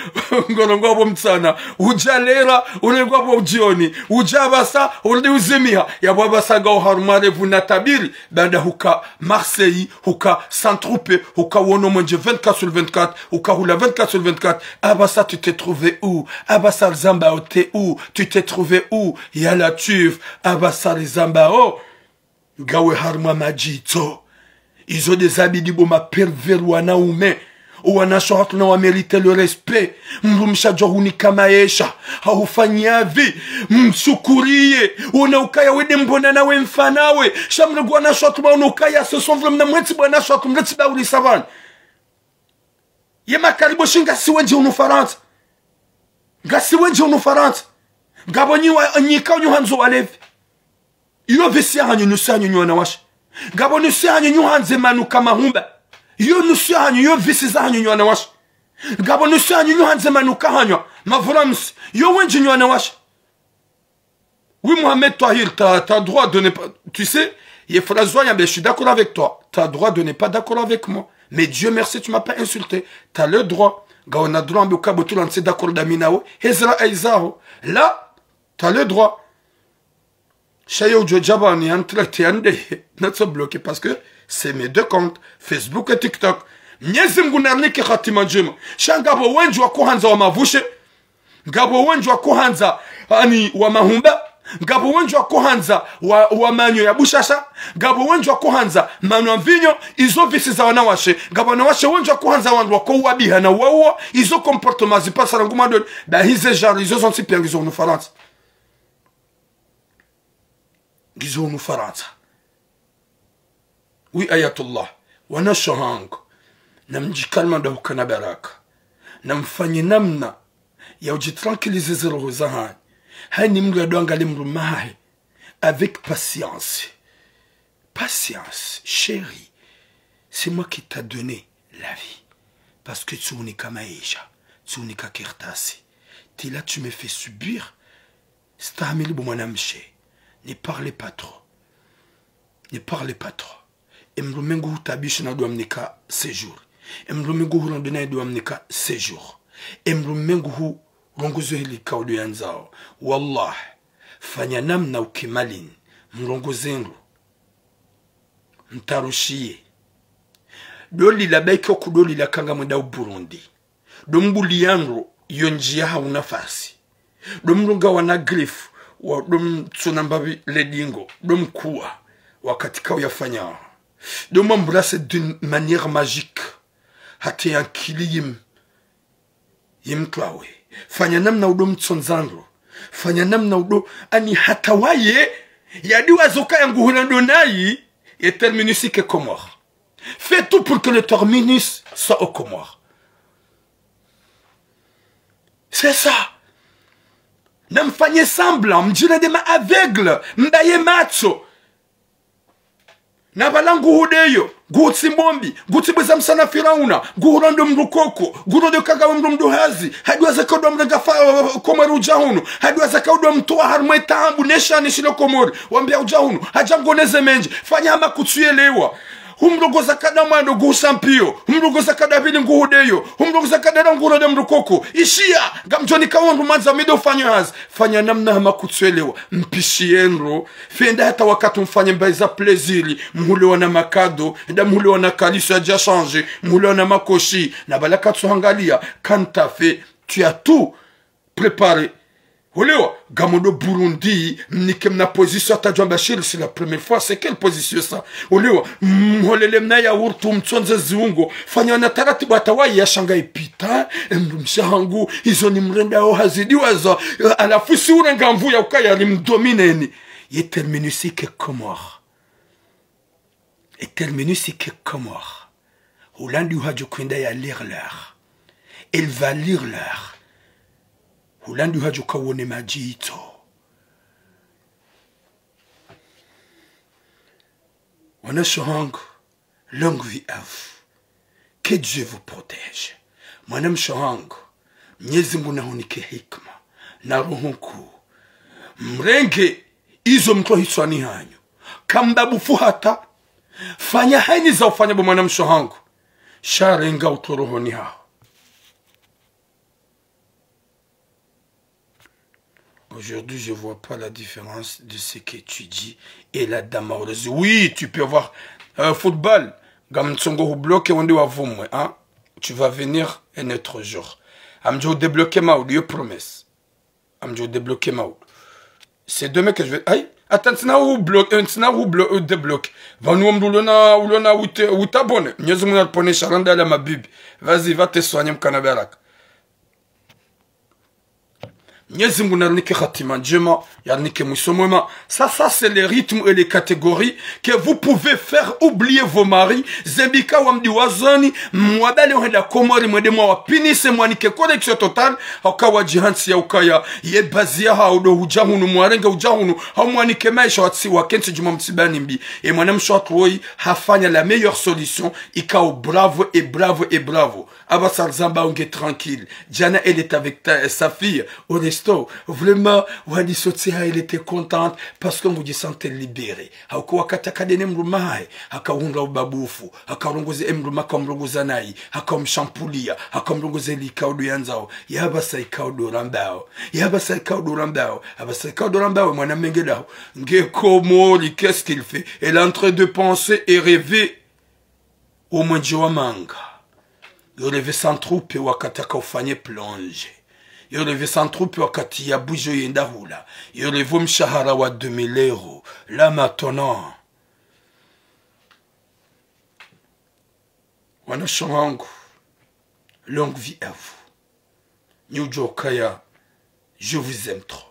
ngorongo abo mtsana. Uja lera, urengwa abo jioni. Uja abasa, urde uzimia. Yabo abasanga o harma revu na tabiri. Banda huka Marseille, huka Saint-Tropez, huka wono mwenje 24/24, huka hula 24/24. Abassa, tu t'es trouvé où? Abassa Zambao, t'es où? Tu t'es trouvé où? Yala tuve. Abassa Zambao. Gawe harma majito. Ils ont des habits du bon ma pervers wana oume. Wana short na wa mérité le respect. Mrumsha johuni kama esha. Haufanya vi. Msukurie. Una ukaya wede mbona na we mfanawe. Shamrugwa na short ma unukaya. Ce sont vraiment mweti bwana short mreti ba uli savane. Yema karibu shinga siwenji unufaransa. Nga siwenji unufaransa. Gabonyi wa nyika unyu hanzo walevi. Iyo visi hanyu nusi hanyu nyuwa na washi. Gabo nusi hanyu nyuwa hanze manu kama humba. Iyo nusi hanyu iyo visi za hanyu nyuwa na washi. Gabo nusi hanyu nyuwa hanze manu kahanywa. Mavramsi. Iyo wenji nyuwa na washi. Oui Mohamed Tahir, t'as droit de ne pas... Tu sais, il est je suis d'accord avec toi. T'as droit de ne pas d'accord avec moi. Mais Dieu merci, tu m'as pas insulté. Tu as le droit. Là, tu as le droit. Notre bloqué parce que c'est mes deux comptes, Facebook et TikTok. Gabo wenjwa kuhanza wa mavushe. Gabo wenjwa kuhanza ani wa mahumba. Gabo wenjwa kuhanza wa manyo ya bushasha. Gabo wenjwa kuhanza manu mvinyo. Izo visi za wanawashe. Gabo wanawashe wenjwa kuhanza wandu wako wabiha na wawa. Izo comportement zipasa ranguma doni. Da hize genre izo zonsi pia gizo unufaransa. Gizo unufaransa. Oui ayatullah. Wana shohango. Na mjikalma da hukana baraka. Na mfanyi namna ya ujitranquilize zero zahani. Hani mgla doanga limrumahe. Avec patience. Patience, chérie. C'est moi qui t'a donné la vie. Parce que tu n'es qu'à maïja. Tu n'es qu'à kertasi. T'es là, tu me fais subir. Stamil boumanamche. Ne parlez pas trop. Ne parlez pas trop. Emrumengu tabish na douamnika séjour. Emrumengu randona douamnika séjour. Emrumengu rongozo hili kaudu yanzao. Wallah. Fanya namna ukimalin. Mrongozengu. Mtarushie. Doli la baiki okudoli la kanga mwenda Burundi. Dombuli yangu yonjia hauna fasi. Domrunga wana grifu. Dom tsunambabi ledingo. Dom kuwa. Wakatika uyafanya. Dom embrasse d'une manière magique. Hate yankili yimtwawe. Fanya namna udom tsonzango. Fanya namna udo ani hatawaye. Yadi wazoka yangu hunandonai. Et terminus ici que Comore. Fais tout pour que le terminus soit au Comore. C'est ça. N'amfanye semblant, m'dire des mains aveugles, m'daye macho. N'abalangu hudeyo. gutsi mbombi gutsi bweza msana firauna guhurondo mrukoko guhurondo kagawa mrumduhazi hadwa zakodwa mragafa komori ujahunu hadwa zakodwa mtoa harmwe tambu neshani shilo komori wambia ujahunu hajangoneze menje fanya hama kutsuyelewa humrogoza kada mando gusampio humrogoza kada bili nguhudeyo humrogoza kada nguhurondo mrukoko ishia gamjoni kawandu manza mido fanya namna hama kutsuyelewa mpishienro fenda hata wakati mfanye mbaiza plezili mhulewa na makado enda mhulewa na kaliso ya dia change mhulewa na makoshi na balaka tsuhangalia kantafe tu as tout préparé. Oleo, Gamodo Burundi, nikem na position ta Bashir, c'est la première fois, c'est quelle position ça? Oleo, mholelem ya urtu mtsonze ziungo, fanya na tarati batawa ya Shanghai pita, mshangu, hizo ni mrenda o hazidi waza, alafu si urenga mvu ya ukaya limdomineni. Et terminu si que Comore. Et terminu si que Comore. Hollande haju kwenda ya lire l'heure. Elle va lire l'heure. Hollande haju kawone majito. Wana shohangu, longue vie à vous. Que Dieu vous protège. Mwanam shohangu, Mwenyezi Mungu nahunike hikma na rohonku. Mrenge izo mto hiswani hanyu. Kambabu fuhata, fanya haini za ufanya bu mwanam shohangu. Sharenga utorohoni hao. Aujourd'hui, je ne vois pas la différence de ce que tu dis et la dame heureuse. Oui, tu peux voir football. Hein? Tu vas venir un autre jour. Amjo débloquer ma audio promesse. Amjo débloquer ma audio. C'est demain que je vais. Aïe, attends, c'est où bloque, c'est où débloque. Va nous m'doulona ou t'abonner. Nous allons prendre charanda la ma bibi. Vas-y, va te soigner m'kanaberak. Mwenyezi Mungu narnike khatima njema, yarnike mwisho mwema. Ça c'est les rythmes et les catégories que vous pouvez faire oublier vos maris. Zembika wamdi wazani, mwabale wenda komori mwede mwa wapinise mwanike correction total. Haukawa jihansi ya ukaya, ye bazia haudo hujahunu, mwarenga hujahunu, hau mwanike maisha watsi wakensi juma mtibani mbi. Et mwanem shotwoi hafanya la meilleure solution, ikao bravo et bravo et bravo. Abasar Zamba onge tranquille. Diana elle est avec sa fille au resto. Vraiment, Wadi Sotia elle était contente parce qu'on vous dit sentait libéré. Hauko wakati akadene mrumai, hakaunga ubabufu, hakarongoze mruma kamrongoza nai, hakamshampulia, hakamrongoze likaudu yanzao. Yabasa ikaudu rambao. Yabasa ikaudu rambao. Abasa ikaudu rambao mwana mengelao. Ngeko mori, qu'est-ce qu'il fait? Elle est en train de penser et rêver au mwenjiwa manga. Yolevé sans troupe wakati akaufanye plonge. Yolevé sans troupe wakati ya bujo yenda hula. Yolevé mshahara wa 2000 €. Là maintenant. Wana shohangu. Longue vie à vous. Nyujo Kaya. Je vous aime trop.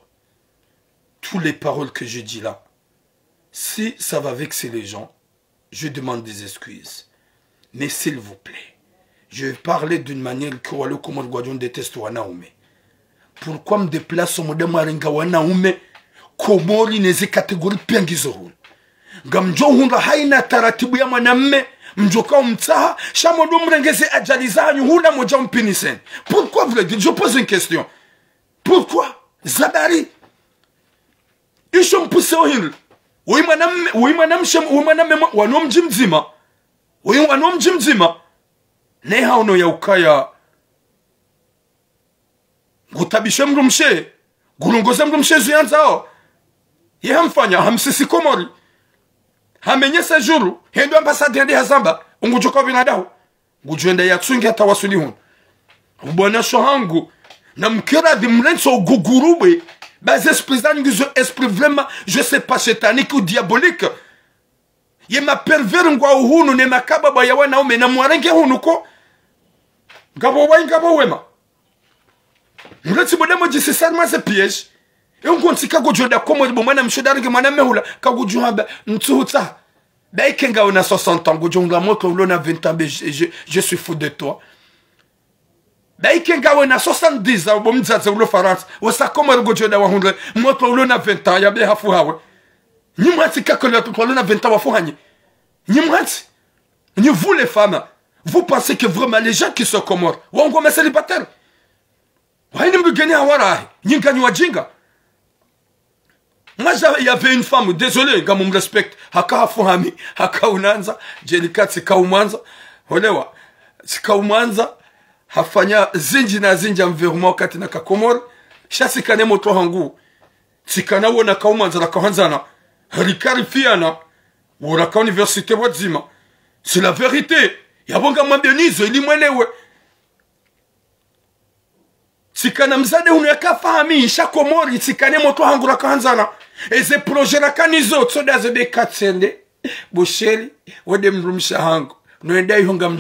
Toutes les paroles que je dis là. Si ça va vexer les gens, je demande des excuses. Mais s'il vous plaît. Je vais parler d'une manière que Walo Komor Gwadjon déteste Wanaume. Pourquoi me déplace au modèle Maringa Wanaume? Komori neze catégorie piangizorun. Gamjo hunda haina taratibu ya mwanaume. Mjoka umtsaha. Shamodo mrengeze ajaliza hula moja mpinisen. Pourquoi vous le dites? Je pose une question. Pourquoi? Zabari. Isho mpuse ohil. Uyi mwanaume wanom jimzima. Uyi wanom jimzima. Neha ono ya ukaya gutabishe mrumshe gulongoza mrumshe zuyanzao ye hamfanya hamsisi komori hamenyesa juru hendo ambasade hende hazamba ungujoka binadaho ngujuenda ya tsungi hata wasuli hun ubwana shohangu na mkera di mlenso gugurube bas esprits zangizo esprit vraiment je sais pas satanique ou diabolique ye ma pervers ngwa hunu ne makaba baya wana ume na mwarenge hunu ko Gabo wa ngabo wema. Mleti modemo jisi sarma se piège. Et on compte ka gojoda komo bo mwana mshodaringe mwana mehula ka gojuhamba ntsuhutsa. Ba ikenga ona 60 ans gojonga moto lona 20 ans je suis fou de toi. Ba ikenga ona 70 ans bo mzaza ulo France. Osa komo gojoda wa hundre moto lona 20 ans ya be hafu hawe. Nyimwati ka ko lona 20 ans wa fuhanye. Nyimwati Ni vous les femmes, vous pensez que vraiment les gens qui sont Comores, Wangoma célibataire. Moi, il y avait une femme, désolé, quand on me respecte, haka fuhami, haka unanza, Jelika tsika umanza, olewa, tsika umanza, hafanya zinji na zinja mveruma wakati na kakomori, shasi kane moto hangu, tsika na wona kaumanza la kahanzana, rikari fiana, uraka université wadzima, c'est la vérité, yabonga mambenizo, ili mwelewe, sikana mzade uneka fahami shakomori sikane moto hangura kanzana eze projet la kanizo tsoda zebe katsende bosheli wode mrumisha hangu noenda ihonga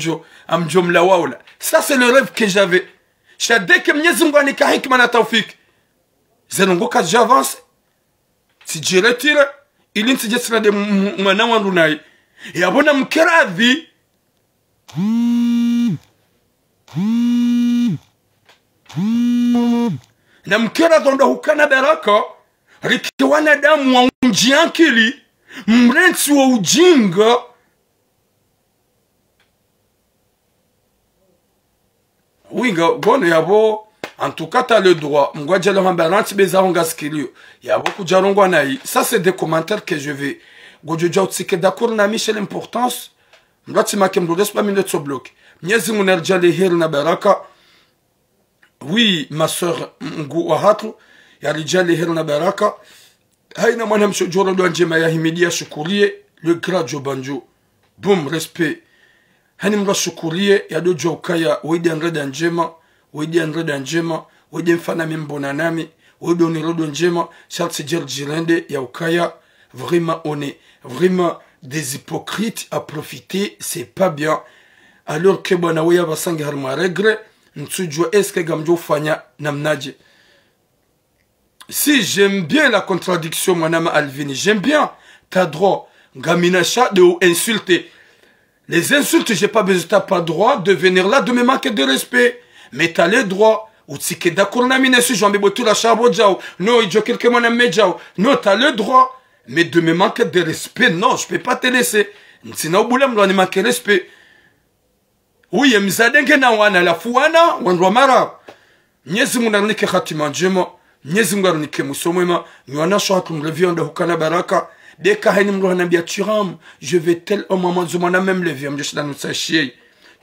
amjo mlawaula. Ça c'est le rêve que j'avais. Dès que Mwenyezi Mungu anika hikma na taufik zenongo ka j'avance si je retire ili nsije tsina de mwana wangu naye yabona mkeradhi na mkera donda hukana baraka rikiwana damu wa unjiankili mrensi wa ujinga winga gone yabo en tout cas t'as le droit mgwaje le hambaranti beza hongaskilio yabo kujarongwa nayi. Ça c'est des commentaires que je vais gojoja utsike d'accord na Michel importance mrati makemdo despa minute so bloc Mwenyezi Mungu nerjale heri na baraka. Oui, ma soeur Mgu Wahatu, ya rijali heri na baraka. Haina mwana mshojoro do njema ya himidia shukurie, le grand Jobanjo. Boum, respect. Hani mga shukurie, ya do jokaya, wede anreda njema, wede mfana mimbona nami, wede onirodo njema, sharti jel jirende, ya ukaya, vraiment on est, vraiment des hypocrites à profiter, c'est pas bien. Alors que bwana weya basangi harma regret, est-ce que Gamjo Fanya namnaje? Si j'aime bien la contradiction, mon ami Alvini, j'aime bien. T'as droit, Gaminacha, de insulter. Les insultes, j'ai pas besoin, t'as pas droit de venir là, de me manquer de respect. Mais t'as le droit. Ou si que d'accord, namine, si j'en bébotou la chabo djao. Non, il y a quelqu'un mon ami djao. Non, t'as le droit. Mais de me manquer de respect, non, je peux pas te laisser. Sinon, au bout là, me manquer de respect. Oui, mzadenge na wana la fuana wanwa mara. Mwenyezi Mungu anike hatima njema, Mwenyezi Mungu anike musomema, nywana shatu mrevianda hukana baraka. Deka hani mro anambia turam, je vais tel au moment où mwana même levi amjeshida nutsashie.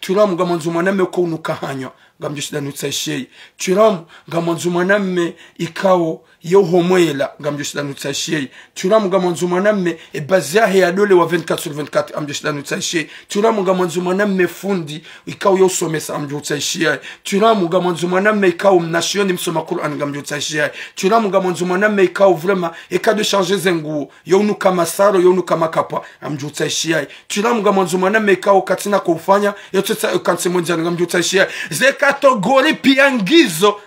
Turam gamanzu mwana me ko unukahanyo, gamjeshida nutsashie. Turam gamanzu mwana me ikao yo homoela, gamjeshida nutsashie. Turam gamanzu mwana me e bazia he adole wa 24/24 amjeshida nutsashie. Turam gamanzu mwana me fundi ikao yo somesa amjutsashie. Turam gamanzu mwana me ikao mnasioni msoma Qur'an gamjutsashie. Turam gamanzu mwana me ikao vraiment eka de changer zengu yo nukama saro yo nukama kapa amjutsashie. Turam gamanzu mwana me ikao katina kufanya yo tsa kanse mondial gamjutsashie. Ze kategori piangizo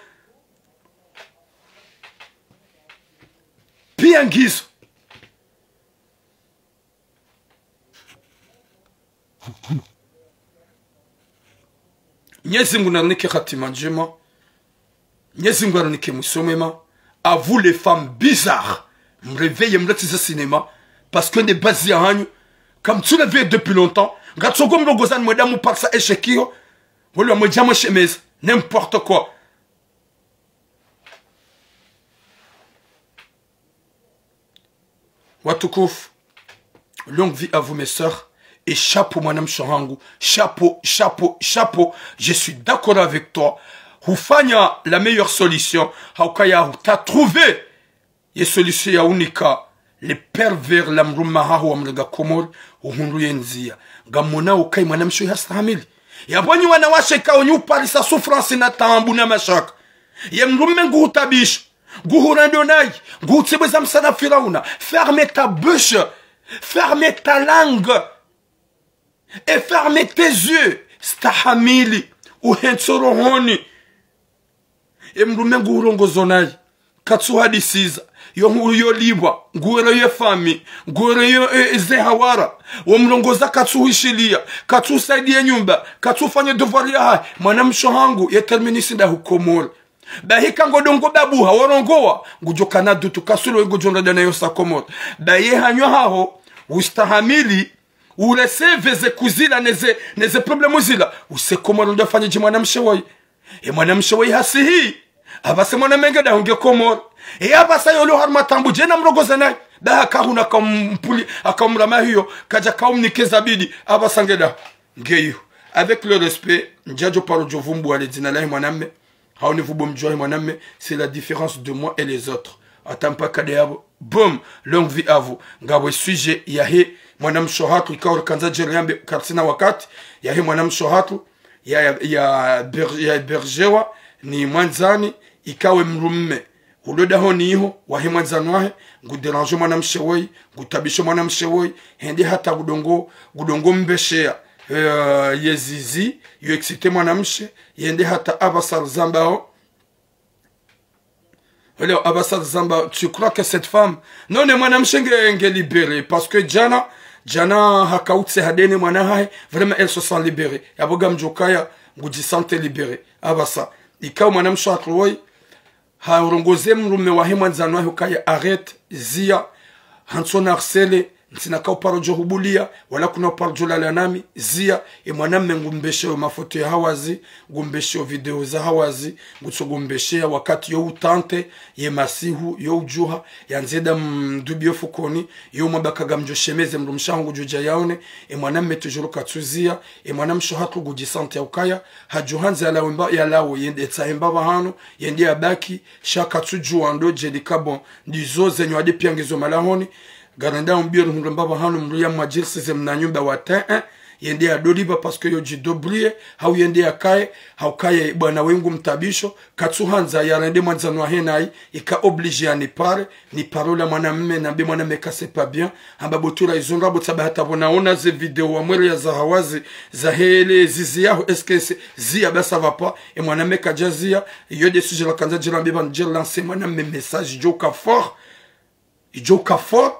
piangizo Mwenyezi Mungu anike hatima njema, Mwenyezi Mungu anike musomema. À vous les femmes bizarres, me réveillez, me laissez cinéma parce que des bases hanyu comme tu le veux depuis longtemps. Gatsogo mlogozan mweda mu parsa eshekio, wala mwejama chemise, n'importe quoi. Watukouf, longue vie à vous mes sœurs. Et chapeau, madame Chorangu. Chapeau, chapeau, chapeau. Je suis d'accord avec toi. Hufanya la meilleure solution. Haukaya, t'as trouvé. Et solution ya unika. Les pervers lamrumaha wa mrega komor. Uhundu yenzia. Gamona ukai madame Choya Stamili. Yabonyi wanawashe ka onyu pari sa souffrance na tambu na mashaka. Yemrume nguhutabish. Guhurandonai. Guhutibezam sana firauna. Ferme ta bouche. Ferme ta langue. Et fermez tes yeux. Stahamili. Uhensorohoni. Emrume nguhurongo zonai. Katsu hadisiza. Yo libwa. Nguere ye fami. Nguere ye zehawara. Wamrongoza katsu hishilia. Katsu saidie nyumba. Katsu fanye devoir ya hai. Mwanamsho hangu. Ye terminisi da hukomori. Bahika ngodongo babuha. Warongoa. Ngujokanadu tukasulo ngujonda dana yosa komori. Baye hanyo haho. Ustahamili. urese veze kuzila neze problemu zila usekomoro ndo fanyiji mwanamshe woi mwanamshe woi hasi hii abase mwanamenge da unge komoro abasa yolo harma tambu jena mrogoza naye da kahuna kampuli akamrama hiyo kaja kaumnikeza bidi abasangeda ngeyo avec le respect njajo paro jovumbu ale dina lahi mwanamme haoni vubo mjoi mwanamme c'est la différence de moi et les autres atampa kadeyabo boom longue vie à vous ngabwe sujet yahe mwanam shohatu ikawa kanza jeriambe karsina wakati yahe mwanam shohatu ya berjewa ni mwanzani ikawe mrumme uloda honi iho wahe mwanzani wahe nguderanjo mwanam shewoi ngutabisho mwanam shewoi hende hata gudongo mbeshea yezizi yu excité mwanamshe yende hata abasar zambao. Alors, Abassad Zamba, tu crois que cette femme... Non, ne mwanamshe nge libérée. Parce que Jana hakautse hadene mwanahae, vraiment elle se sent libérée. Yaboga mjokaya, ngudi sante libérée. Abassa. Ika mwanamshe atluoi, ha urongoze mrume wahe mwanzanwa hukaya arrête, zia, hanson arsele, nsinaka uparo johubulia, wala kuna uparo jolala nami, zia, mwaname ngumbeshe mafoto ya hawazi, ngumbeshe video za hawazi, ngumbeshe wakati yo utante, ye masihu, yo ujuha, yanzeda mdubio fukoni, yo mabakaga mjoshemeze mrumshahu ngujuja yaone, mwaname tujuru katuzia, mwaname shohatu gujisante ya ukaya, hajuhanzi ya lawe, yende etahemba wahano, yende abaki, shaka tujua ando jelika bon, ndizo zenyo adi piangizo malahoni, garanda mbio mbaba hanu mruya majirsi zemna nyumba wa tain yende ya doliba parce que yo jidobrie hau yende ya kae hau kae bwana wengu mtabisho katsuhanza ya rende mwanzano wa henai ika oblige ya ni parola mwanamme na mbe mwanamme kase pas bien hamba botura izonga botaba hata bonaona ze video wa mwere ya zahawazi za hele zizi yaho eske zia basa va pas mwanamme kajazia yo de suje la kanza jirambe ban jir lancer mwanamme message joka fort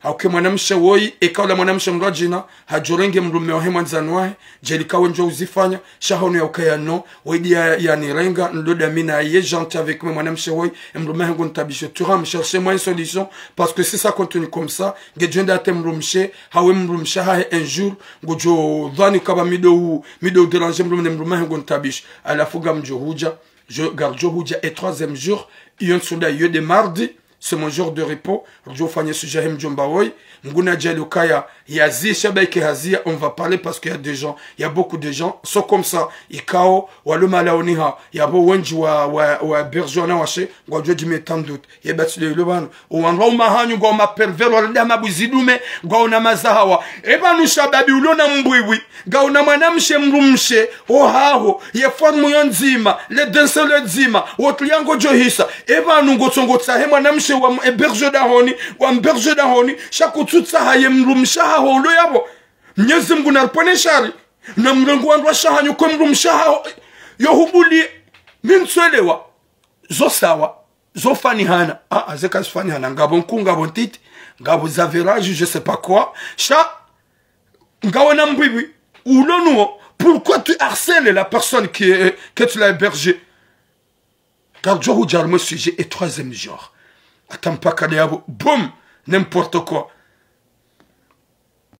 hauke mwanamshe woi ekaula mwanamshe mrajina hajurenge mrume wahe mwanzanwahe jelikawe njo uzifanya shahono ya ukaya no waidi ya nirenga ndoda mina ye gentil avec moi mwanamshe woi mrume hango ntabisho tu ram chercher moi une solution parce que si ça continue comme ça ngejenda ate mrumshe hawe mrumshe hahe un jour ngojo dhani kaba mido déranger mrume hango ntabisho alafuga mjo huja je garde jo huja et troisième jour yon souda yo de mardi. C'est mon jour de repos. Je vais sujet Mjombaoui. Mguna Djalukaya, Yazi, Shabaike Hazia, on va parler parce qu'il y a des gens, il y a beaucoup de gens, sont comme ça. Ikao, Waluma Laoniha, Yabo Wenji wa Berjona Wache, Gwadjo Jime tant doute. Yabats le Luban, ou en Romahanyu, Goma pervers, Waldama Buzidume, Gauna Mazahawa. Eba nous Shababi, Ulona Mbouiwi, Gauna Manam Shemrumche, Ohaho, Yeformu Yonzima, le danseur le Zima, Otliango Johisa, Eba nous Gotsongo Tsahema Namche, wa Berjo Dahoni, wa Berjo Dahoni, chaque tutsa haye mrumshaha holo yabo Mwenyezi Mungu narpone shari na mrengo wangu shahanyu kwa mrumshaha yo hubuli mintswelewa zo sawa zo fanihana azeka fanihana ngabo nkunga bontiti ngabo zaverage je sais pas quoi cha ngawo na mbibi ulonuo pourquoi tu harcèles la personne que tu l'as hébergé car je regarde mon sujet et troisième genre attends pas kadeyabo boum n'importe quoi